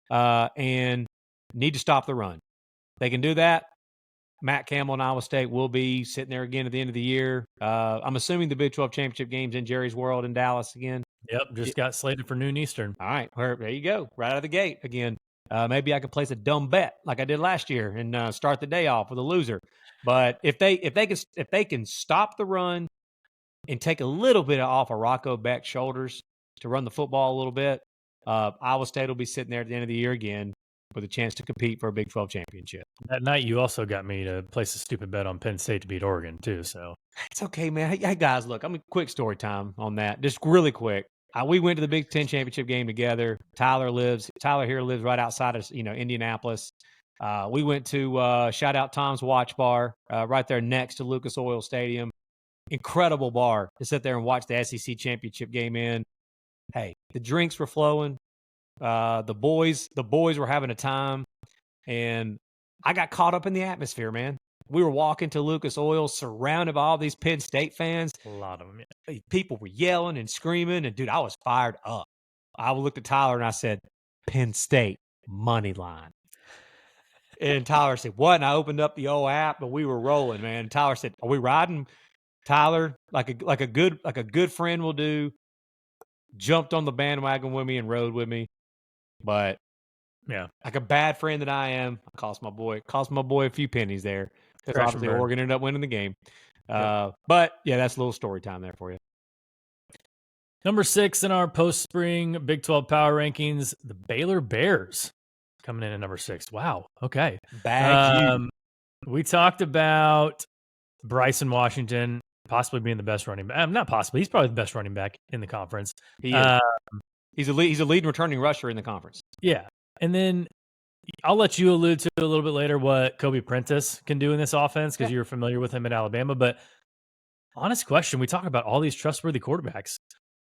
Speaker 2: and need to stop the run. They can do that. Matt Campbell and Iowa State will be sitting there again at the end of the year. I'm assuming the Big 12 championship game's in Jerry's World in Dallas again.
Speaker 1: Yep, just got slated for noon Eastern.
Speaker 2: All right, there you go, right out of the gate again. Maybe I could place a dumb bet like I did last year and start the day off with a loser. But if they can stop the run and take a little bit off of Rocco Beck's shoulders to run the football a little bit, Iowa State will be sitting there at the end of the year again with a chance to compete for a Big 12 championship.
Speaker 1: That night, you also got me to place a stupid bet on Penn State to beat Oregon, too. So
Speaker 2: it's okay, man. Hey, guys, look, quick story time on that. Just really quick. We went to the Big 10 championship game together. Tyler here lives right outside of, Indianapolis. We went to shout out Tom's Watch Bar right there next to Lucas Oil Stadium. Incredible bar to sit there and watch the SEC championship game in. Hey, the drinks were flowing. The boys were having a time, and I got caught up in the atmosphere, man. We were walking to Lucas Oil, surrounded by all these Penn State fans.
Speaker 1: A lot of them. Yeah.
Speaker 2: People were yelling and screaming, and dude, I was fired up. I looked at Tyler and I said, "Penn State money line." And Tyler said, "What?" And I opened up the old app, and we were rolling, man. And Tyler said, "Are we riding?" Tyler, like a good friend will do, jumped on the bandwagon with me and rode with me. But
Speaker 1: yeah,
Speaker 2: like a bad friend that I am, cost my boy a few pennies there. Because obviously Oregon ended up winning the game. But yeah, that's a little story time there for you.
Speaker 1: Number 6 in our post-spring Big 12 power rankings, the Baylor Bears coming in at number 6. Wow. Okay. We talked about Bryson Washington possibly being the best running back. Not possibly. He's probably the best running back in the conference.
Speaker 2: He is. He's a leading returning rusher in the conference.
Speaker 1: Yeah. And then I'll let you allude to a little bit later what Kobe Prentice can do in this offense because you're familiar with him at Alabama. But honest question, we talk about all these trustworthy quarterbacks.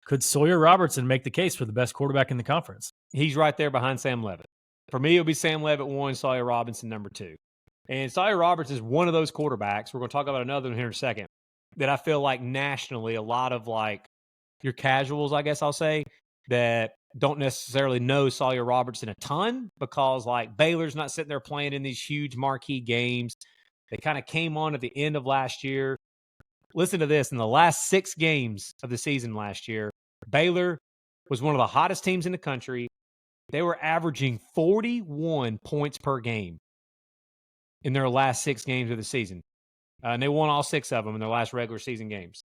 Speaker 1: Could Sawyer Robertson make the case for the best quarterback in the conference?
Speaker 2: He's right there behind Sam Levitt. For me, it'll be Sam Levitt 1, Sawyer Robertson number 2. And Sawyer Roberts is one of those quarterbacks. We're going to talk about another one here in a second. That I feel like nationally, a lot of your casuals, I guess I'll say, that don't necessarily know Sawyer Robertson a ton because Baylor's not sitting there playing in these huge marquee games. They kind of came on at the end of last year. Listen to this. In the last 6 games of the season last year, Baylor was one of the hottest teams in the country. They were averaging 41 points per game in their last 6 games of the season. And they won all 6 of them in their last regular season games.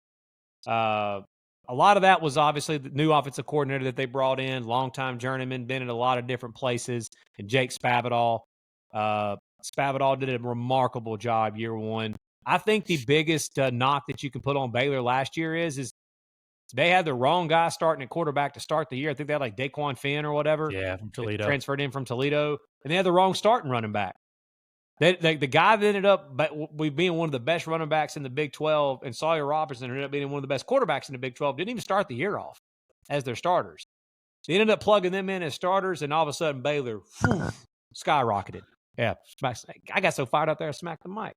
Speaker 2: A lot of that was obviously the new offensive coordinator that they brought in, longtime journeyman, been in a lot of different places, and Jake Spavital. Spavital did a remarkable job year 1. I think the biggest knock that you can put on Baylor last year is they had the wrong guy starting at quarterback to start the year. I think they had Daquan Finn or whatever.
Speaker 1: Yeah, from Toledo.
Speaker 2: Transferred in from Toledo. and they had the wrong starting running back. The guy that ended up being one of the best running backs in the Big 12, and Sawyer Robertson ended up being one of the best quarterbacks in the Big 12, didn't even start the year off as their starters. They ended up plugging them in as starters, and all of a sudden Baylor skyrocketed. Yeah, I got so fired up there I smacked the mic.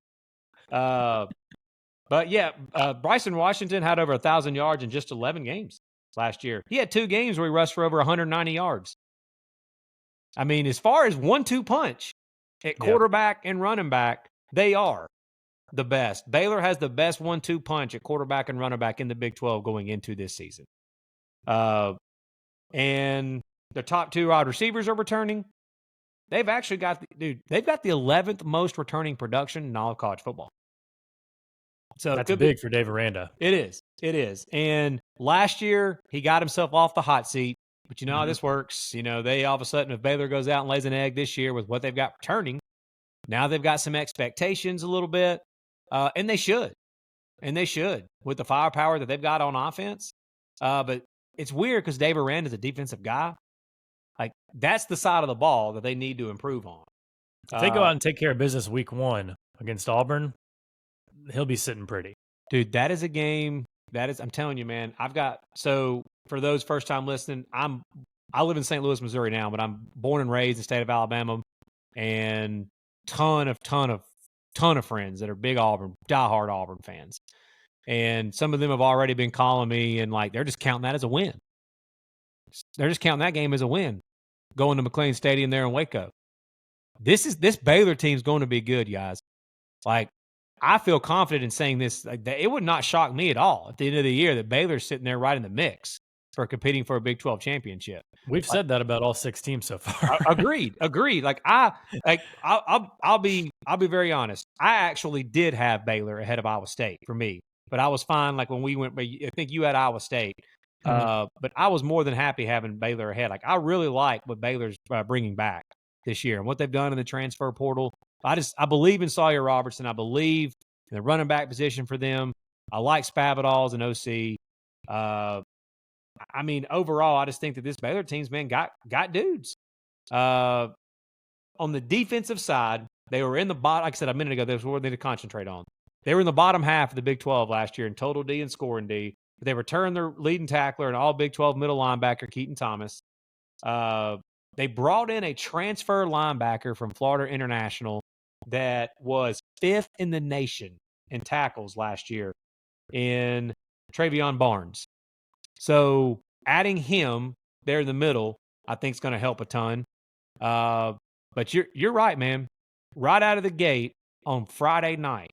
Speaker 2: But yeah, Bryson Washington had over 1,000 yards in just 11 games last year. He had 2 games where he rushed for over 190 yards. I mean, as far as 1-2 punch at quarterback and running back, they are the best. Baylor has the best 1-2 punch at quarterback and running back in the Big 12 going into this season. And their top 2 wide receivers are returning. They've actually got they've got the 11th most returning production in all of college football. So
Speaker 1: that's big for Dave Aranda.
Speaker 2: It is. And last year he got himself off the hot seat. But you know how this works. You know, they all of a sudden, if Baylor goes out and lays an egg this year with what they've got returning, now they've got some expectations a little bit, and they should. And they should with the firepower that they've got on offense. But it's weird because Dave Aranda is a defensive guy. Like, that's the side of the ball that they need to improve on.
Speaker 1: If they go out and take care of business week 1 against Auburn, he'll be sitting pretty.
Speaker 2: Dude, that is a game. I'm telling you, man, so for those first time listening, I live in St. Louis, Missouri now, but I'm born and raised in the state of Alabama, and ton of friends that are big Auburn, diehard Auburn fans. And some of them have already been calling me, and like, they're just counting that as a win. They're just counting that game as a win, going to McLean Stadium there in Waco. This Baylor team's going to be good, guys. Like, I feel confident in saying this. Like, it would not shock me at all at the end of the year that Baylor's sitting there right in the mix for competing for a Big 12 championship.
Speaker 1: We've said that about all 6 teams so far.
Speaker 2: Agreed. Like, I'll be very honest. I actually did have Baylor ahead of Iowa State for me, but I was fine. Like, when we went, I think you had Iowa State. But I was more than happy having Baylor ahead. Like, I really like what Baylor's bringing back this year and what they've done in the transfer portal. I believe in Sawyer Robertson. I believe in the running back position for them. I like Spavital as an OC. I mean, overall, I just think that this Baylor team's, man, got dudes. On the defensive side, they were in the bottom. Like I said a minute ago, that's what they need to concentrate on. They were in the bottom half of the Big 12 last year in total D and scoring D. They returned their leading tackler and all Big 12 middle linebacker, Keaton Thomas. They brought in a transfer linebacker from Florida International that was 5th in the nation in tackles last year in Travion Barnes. So adding him there in the middle, I think is going to help a ton. But you're right, man. Right out of the gate on Friday night,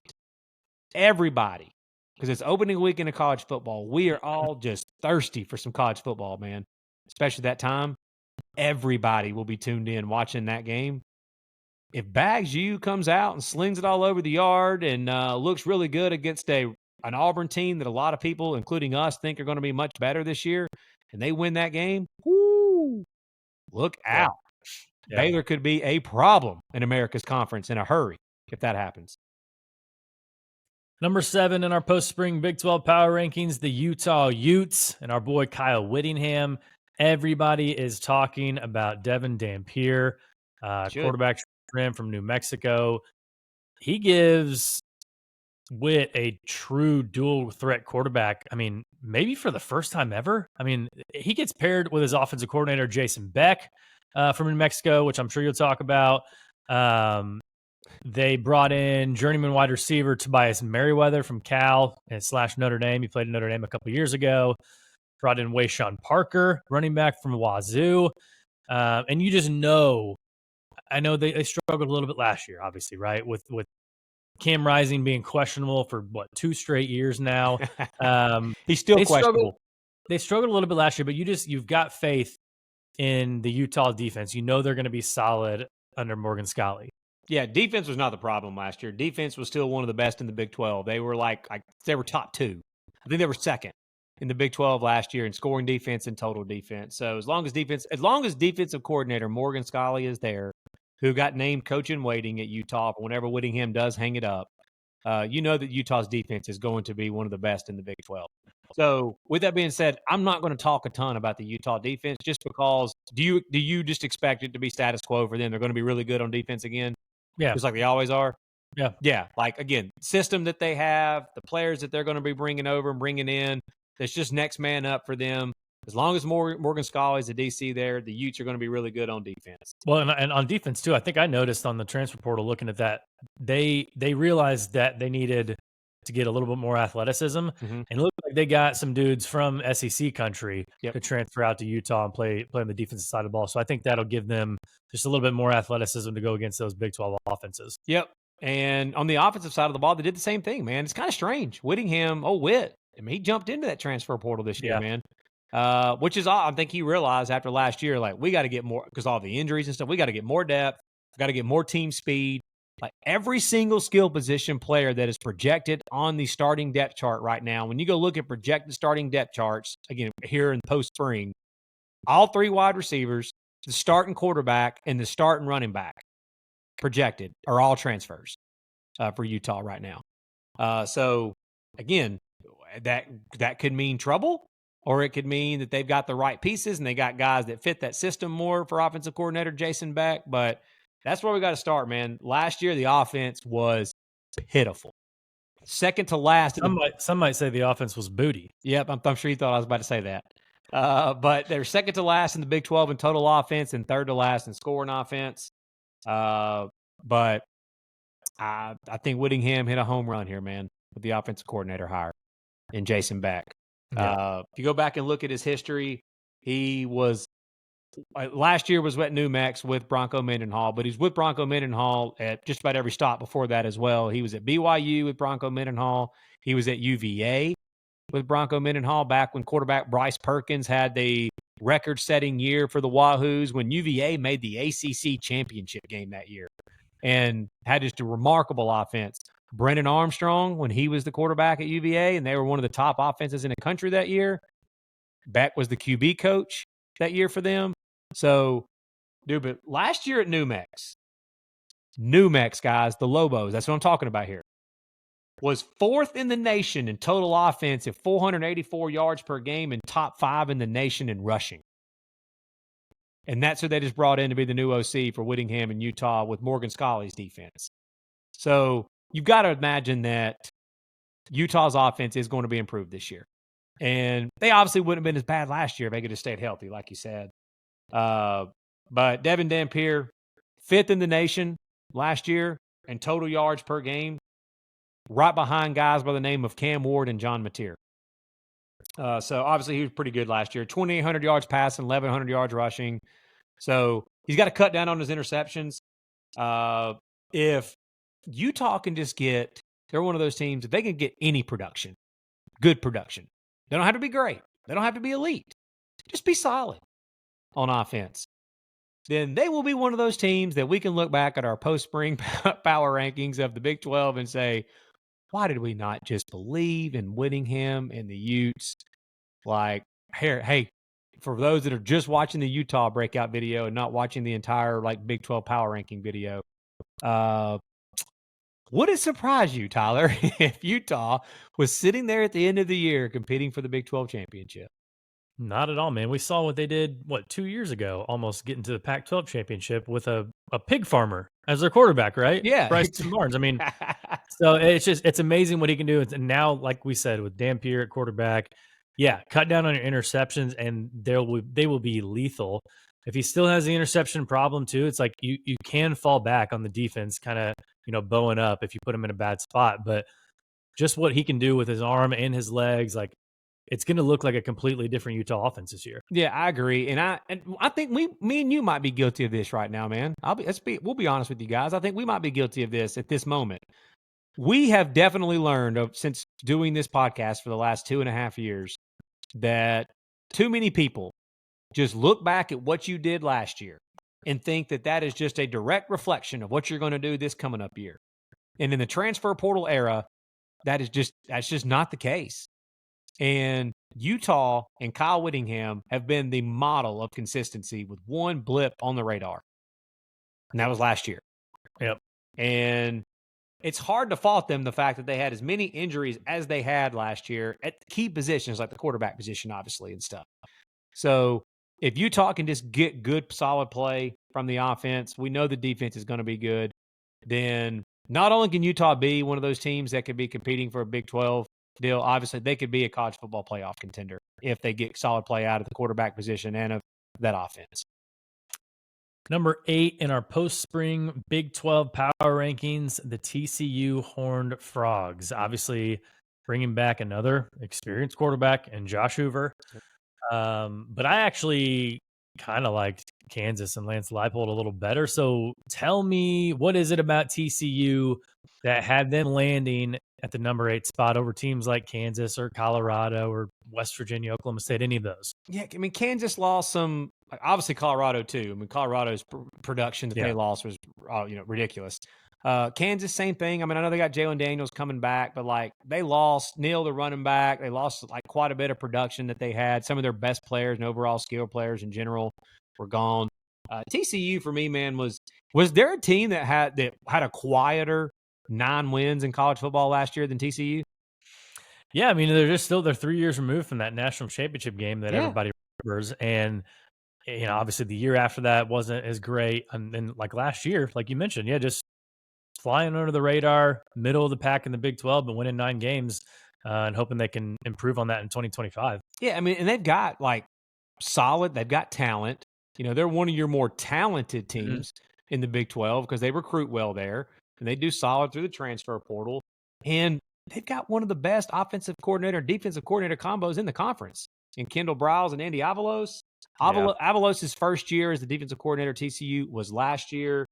Speaker 2: everybody, because it's opening weekend of college football, we are all just thirsty for some college football, man. Especially that time. Everybody will be tuned in watching that game. If Bags U comes out and slings it all over the yard and looks really good against an Auburn team that a lot of people, including us, think are going to be much better this year, and they win that game, whoo, look out. Yeah. Baylor could be a problem in America's conference in a hurry if that happens.
Speaker 1: Number 7 in our post-spring Big 12 power rankings, the Utah Utes and our boy Kyle Whittingham. Everybody is talking about Devin Dampier, quarterback from New Mexico. He gives Witt a true dual threat quarterback. I mean, maybe for the first time ever. I mean, he gets paired with his offensive coordinator, Jason Beck, from New Mexico, which I'm sure you'll talk about. They brought in journeyman wide receiver Tobias Merriweather from Cal and / Notre Dame. He played in Notre Dame a couple years ago. Brought in Wayshawn Parker, running back from Wazoo. And you just know, I know they struggled a little bit last year, obviously, right? With Cam Rising being questionable for, 2 straight years now.
Speaker 2: He's still questionable.
Speaker 1: They struggled a little bit last year, but you've got faith in the Utah defense. You know they're going to be solid under Morgan Scalley.
Speaker 2: Yeah, defense was not the problem last year. Defense was still one of the best in the Big 12. They were they were top 2. I think they were second in the Big 12 last year in scoring defense and total defense. So as long as defensive coordinator Morgan Scalley is there, who got named coach in waiting at Utah, whenever Whittingham does hang it up, you know that Utah's defense is going to be one of the best in the Big 12. So, with that being said, I'm not going to talk a ton about the Utah defense just because do you just expect it to be status quo for them? They're going to be really good on defense again,
Speaker 1: Yeah.
Speaker 2: just like they always are.
Speaker 1: Yeah.
Speaker 2: Yeah, like again, system that they have, the players that they're going to be bringing over and bringing in, it's just next man up for them. As long as Morgan Scalley's the DC there, the Utes are going to be really good on defense.
Speaker 1: Well, and on defense too, I think I noticed on the transfer portal looking at that, they realized that they needed to get a little bit more athleticism, and it looked like they got some dudes from SEC country to transfer out to Utah and play on the defensive side of the ball. So I think that'll give them just a little bit more athleticism to go against those Big 12 offenses.
Speaker 2: Yep. And on the offensive side of the ball, they did the same thing, man. It's kind of strange. Whittingham, Whit, I mean, he jumped into that transfer portal this year, man. Which is odd. I think he realized after last year, like, we got to get more because all the injuries and stuff. We got to get more depth. Got to get more team speed. Like every single skill position player that is projected on the starting depth chart right now, when you go look at projected starting depth charts, again, here in post spring, all three wide receivers, the starting quarterback, and the starting running back projected are all transfers for Utah right now. So again, that could mean trouble, or it could mean that they've got the right pieces and they got guys that fit that system more for offensive coordinator Jason Beck. But that's where we got to start, man. Last year, the offense was pitiful. Second to last.
Speaker 1: Some might say the offense was booty.
Speaker 2: Yep, I'm sure you thought I was about to say that. But they're second to last in the Big 12 in total offense and third to last in scoring offense. But I think Whittingham hit a home run here, man, with the offensive coordinator hire in Jason Beck. If you go back and look at his history, he was last year was at New Mex with Bronco Mendenhall, but he's with Bronco Mendenhall at just about every stop before that as well. He was at BYU with Bronco Mendenhall. He was at UVA with Bronco Mendenhall back when quarterback Bryce Perkins had the record-setting year for the Wahoos when UVA made the ACC championship game that year and had just a remarkable offense. Brennan Armstrong, when he was the quarterback at UVA, and they were one of the top offenses in the country that year, Beck was the QB coach that year for them. So, dude, but last year at New Mex, guys, the Lobos, that's what I'm talking about here, was fourth in the nation in total offense at 484 yards per game and top 5 in the nation in rushing. And that's who they just brought in to be the new OC for Whittingham in Utah with Morgan Scalley's defense. So you've got to imagine that Utah's offense is going to be improved this year. And they obviously wouldn't have been as bad last year if they could have stayed healthy, like you said. But Devin Dampier, 5th in the nation last year in total yards per game, right behind guys by the name of Cam Ward and John Mateer. So obviously he was pretty good last year. 2,800 yards passing, 1,100 yards rushing. So he's got to cut down on his interceptions. If Utah can just get, they're one of those teams, if they can get any production, good production. They don't have to be great. They don't have to be elite. Just be solid on offense. Then they will be one of those teams that we can look back at our post-spring power rankings of the Big 12 and say, why did we not just believe in Whittingham and the Utes? Like, hey, for those that are just watching the Utah breakout video and not watching the entire like Big 12 power ranking video, would it surprise you, Tyler, if Utah was sitting there at the end of the year competing for the Big 12 championship?
Speaker 1: Not at all, man. We saw what they did, 2 years ago, almost getting to the Pac-12 championship with a pig farmer as their quarterback, right?
Speaker 2: Yeah.
Speaker 1: Bryson Barnes. I mean, so it's amazing what he can do. And now, like we said, with Dampier at quarterback, yeah, cut down on your interceptions and they will be lethal. If he still has the interception problem too, it's like you can fall back on the defense, kind of, bowing up if you put him in a bad spot. But just what he can do with his arm and his legs, like, it's going to look like a completely different Utah offense this year.
Speaker 2: Yeah, I agree, and I think me and you might be guilty of this right now, man. We'll be honest with you guys. I think we might be guilty of this at this moment. We have definitely learned since doing this podcast for the last 2.5 years that too many people just look back at what you did last year and think that is just a direct reflection of what you're going to do this coming up year. And in the transfer portal era, that's just not the case. And Utah and Kyle Whittingham have been the model of consistency with one blip on the radar. And that was last year.
Speaker 1: Yep.
Speaker 2: And it's hard to fault them the fact that they had as many injuries as they had last year at key positions like the quarterback position, obviously, and stuff. So if Utah can just get good, solid play from the offense, we know the defense is going to be good. Then not only can Utah be one of those teams that could be competing for a Big 12 deal, obviously they could be a college football playoff contender if they get solid play out of the quarterback position and of that offense.
Speaker 1: Number 8 in our post-spring Big 12 power rankings, the TCU Horned Frogs. Obviously, bringing back another experienced quarterback and Josh Hoover. But I actually kind of liked Kansas and Lance Leipold a little better. So tell me, what is it about TCU that had them landing at the number 8 spot over teams like Kansas or Colorado or West Virginia, Oklahoma State, any of those?
Speaker 2: Yeah, I mean, Kansas lost some, obviously Colorado too. I mean, Colorado's production that they lost was, ridiculous. Kansas, same thing. I mean, I know they got Jalen Daniels coming back, but like they lost Neal, the running back. They lost like quite a bit of production that they had. Some of their best players and overall skill players in general were gone. TCU for me, man, was there a team that had a quieter 9 wins in college football last year than TCU?
Speaker 1: Yeah, I mean, they're 3 years removed from that national championship game that everybody remembers. And, obviously the year after that wasn't as great. And then like last year, like you mentioned, just flying under the radar, middle of the pack in the Big 12, but winning 9 games and hoping they can improve on that in 2025.
Speaker 2: Yeah, I mean, and they've got like solid, they've got talent. They're one of your more talented teams in the Big 12 because they recruit well there and they do solid through the transfer portal. And they've got one of the best offensive coordinator and defensive coordinator combos in the conference in Kendall Briles and Andy Avalos. Avalos' first year as the defensive coordinator at TCU was last year.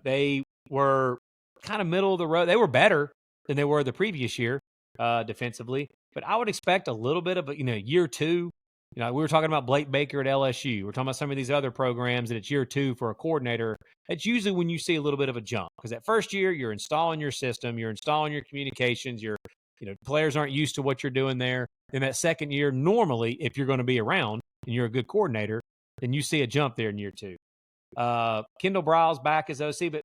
Speaker 2: They were kind of middle of the road. They were better than they were the previous year defensively. But I would expect a little bit of year 2. We were talking about Blake Baker at LSU. We're talking about some of these other programs that it's year 2 for a coordinator. That's usually when you see a little bit of a jump because that first year you're installing your system, you're installing your communications, players aren't used to what you're doing there. Then that second year, normally, if you're going to be around and you're a good coordinator, then you see a jump there in year 2. Kendall Briles back as OC, but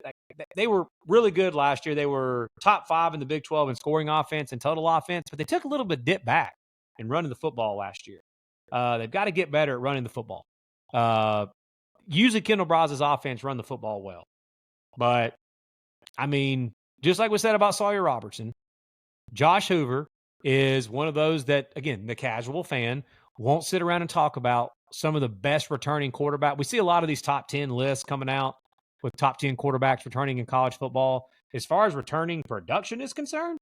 Speaker 2: they were really good last year. They were top 5 in the Big 12 in scoring offense and total offense, but they took a little bit dip back in running the football last year. They've got to get better at running the football. Usually Kendall Briles' offense run the football well. But, I mean, just like we said about Sawyer Robertson, Josh Hoover is one of those that, again, the casual fan won't sit around and talk about some of the best returning quarterback. We see a lot of these top 10 lists coming out with top 10 quarterbacks returning in college football. As far as returning production is concerned,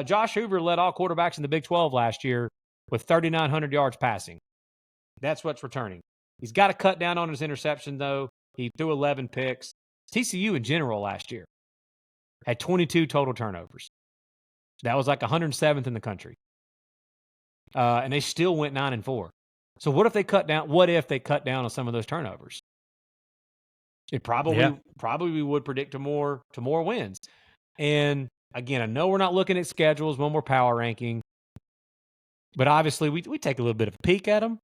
Speaker 2: Josh Hoover led all quarterbacks in the Big 12 last year with 3,900 yards passing. That's what's returning. He's got to cut down on his interception, though. He threw 11 picks. TCU in general last year had 22 total turnovers. That was like 107th in the country. And they still went 9-4. So what if they cut down on some of those turnovers? It probably would predict to more wins. And again, I know we're not looking at schedules when we're power ranking, but obviously we take a little bit of a peek at them,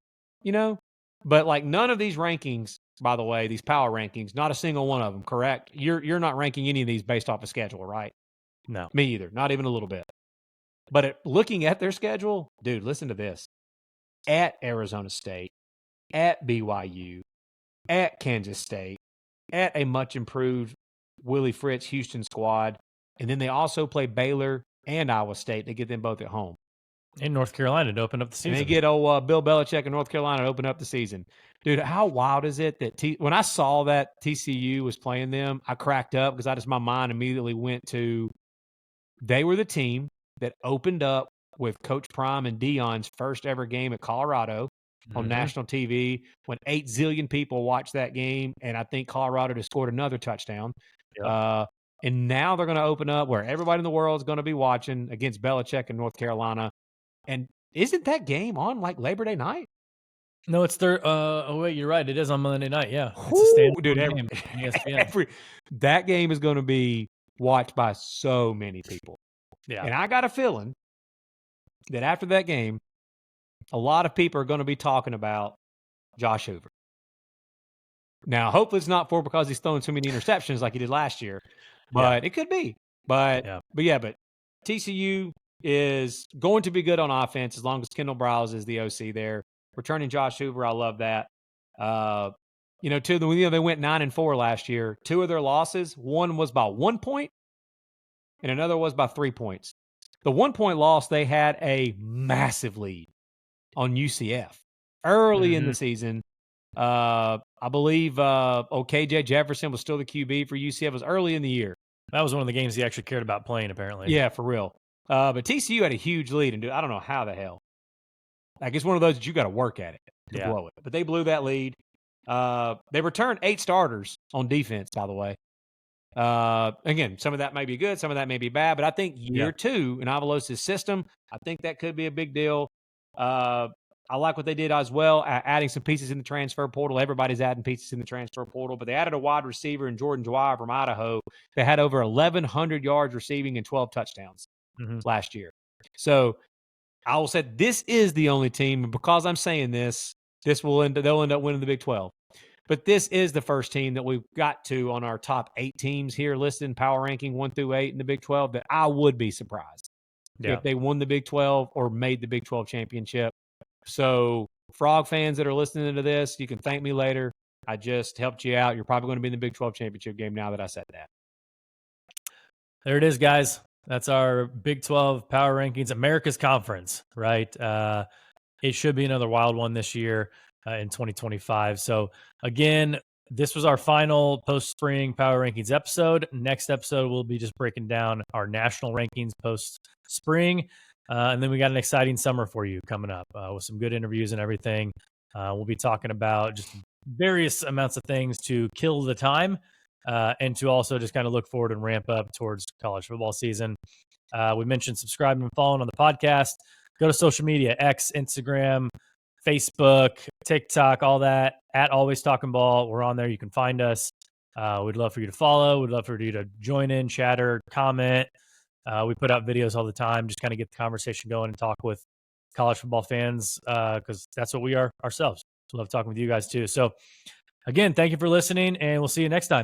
Speaker 2: But like none of these rankings, by the way, these power rankings, not a single one of them, correct? You're not ranking any of these based off a schedule, right?
Speaker 1: No.
Speaker 2: Me either, not even a little bit. But looking at their schedule, dude, listen to this. At Arizona State, at BYU, at Kansas State, at a much improved Willie Fritz Houston squad. And then they also play Baylor and Iowa State. They get them both at home.
Speaker 1: In North Carolina to open up the season.
Speaker 2: And they get Bill Belichick in North Carolina to open up the season. Dude, how wild is it that when I saw that TCU was playing them, I cracked up because my mind immediately went to they were the team that opened up with Coach Prime and Dion's first ever game at Colorado on national TV when 8 zillion people watched that game, and I think Colorado just scored another touchdown.
Speaker 1: Yep.
Speaker 2: And now they're going to open up where everybody in the world is going to be watching against Belichick in North Carolina. And isn't that game on like Labor Day night?
Speaker 1: No, it's their. Oh wait, you're right. It is on Monday night. Yeah,
Speaker 2: it's a standalone game on ESPN. That game is going to be watched by so many people.
Speaker 1: Yeah,
Speaker 2: and I got a feeling that after that game, a lot of people are going to be talking about Josh Hoover. Now, hopefully it's not because he's throwing so many interceptions like he did last year, but it could be. But
Speaker 1: Yeah.
Speaker 2: but TCU is going to be good on offense as long as Kendall Browse is the OC there. Returning Josh Hoover, I love that. They went 9-4 last year. 2 of their losses, one was by 1 point, and another was by 3 points. The 1 point loss, they had a massive lead on UCF early in the season. I believe KJ Jefferson was still the QB for UCF. It was early in the year.
Speaker 1: That was one of the games he actually cared about playing, apparently.
Speaker 2: Yeah, for real. But TCU had a huge lead, and I don't know how the hell. I guess one of those that you got to work at it to blow it. But they blew that lead. They returned 8 starters on defense, by the way. Again, some of that may be good, some of that may be bad, but I think year 2 in Avalos' system, I think that could be a big deal. I like what they did as well, adding some pieces in the transfer portal. Everybody's adding pieces in the transfer portal, but they added a wide receiver in Jordan Dwyer from Idaho that had over 1,100 yards receiving and 12 touchdowns last year. So I will say this is the only team, and because I'm saying this, they'll end up winning the Big 12. But this is the first team that we've got to on our top 8 teams here listed in power ranking 1 through 8 in the Big 12 that I would be surprised if they won the Big 12 or made the Big 12 championship. So Frog fans that are listening to this, you can thank me later. I just helped you out. You're probably going to be in the Big 12 championship game now that I said that.
Speaker 1: There it is, guys. That's our Big 12 power rankings, America's Conference, right? It should be another wild one this year in 2025. So again, this was our final post-spring power rankings episode. Next episode, we'll be just breaking down our national rankings post-spring. And then we got an exciting summer for you coming up with some good interviews and everything. We'll be talking about just various amounts of things to kill the time and to also just kind of look forward and ramp up towards college football season. We mentioned subscribing and following on the podcast. Go to social media, X, Instagram, Facebook, TikTok, all that, at Always Talking Ball. We're on there. You can find us. We'd love for you to follow. We'd love for you to join in, chatter, comment. We put out videos all the time, just kind of get the conversation going and talk with college football fans because that's what we are ourselves. We love talking with you guys too. So again, thank you for listening, and we'll see you next time.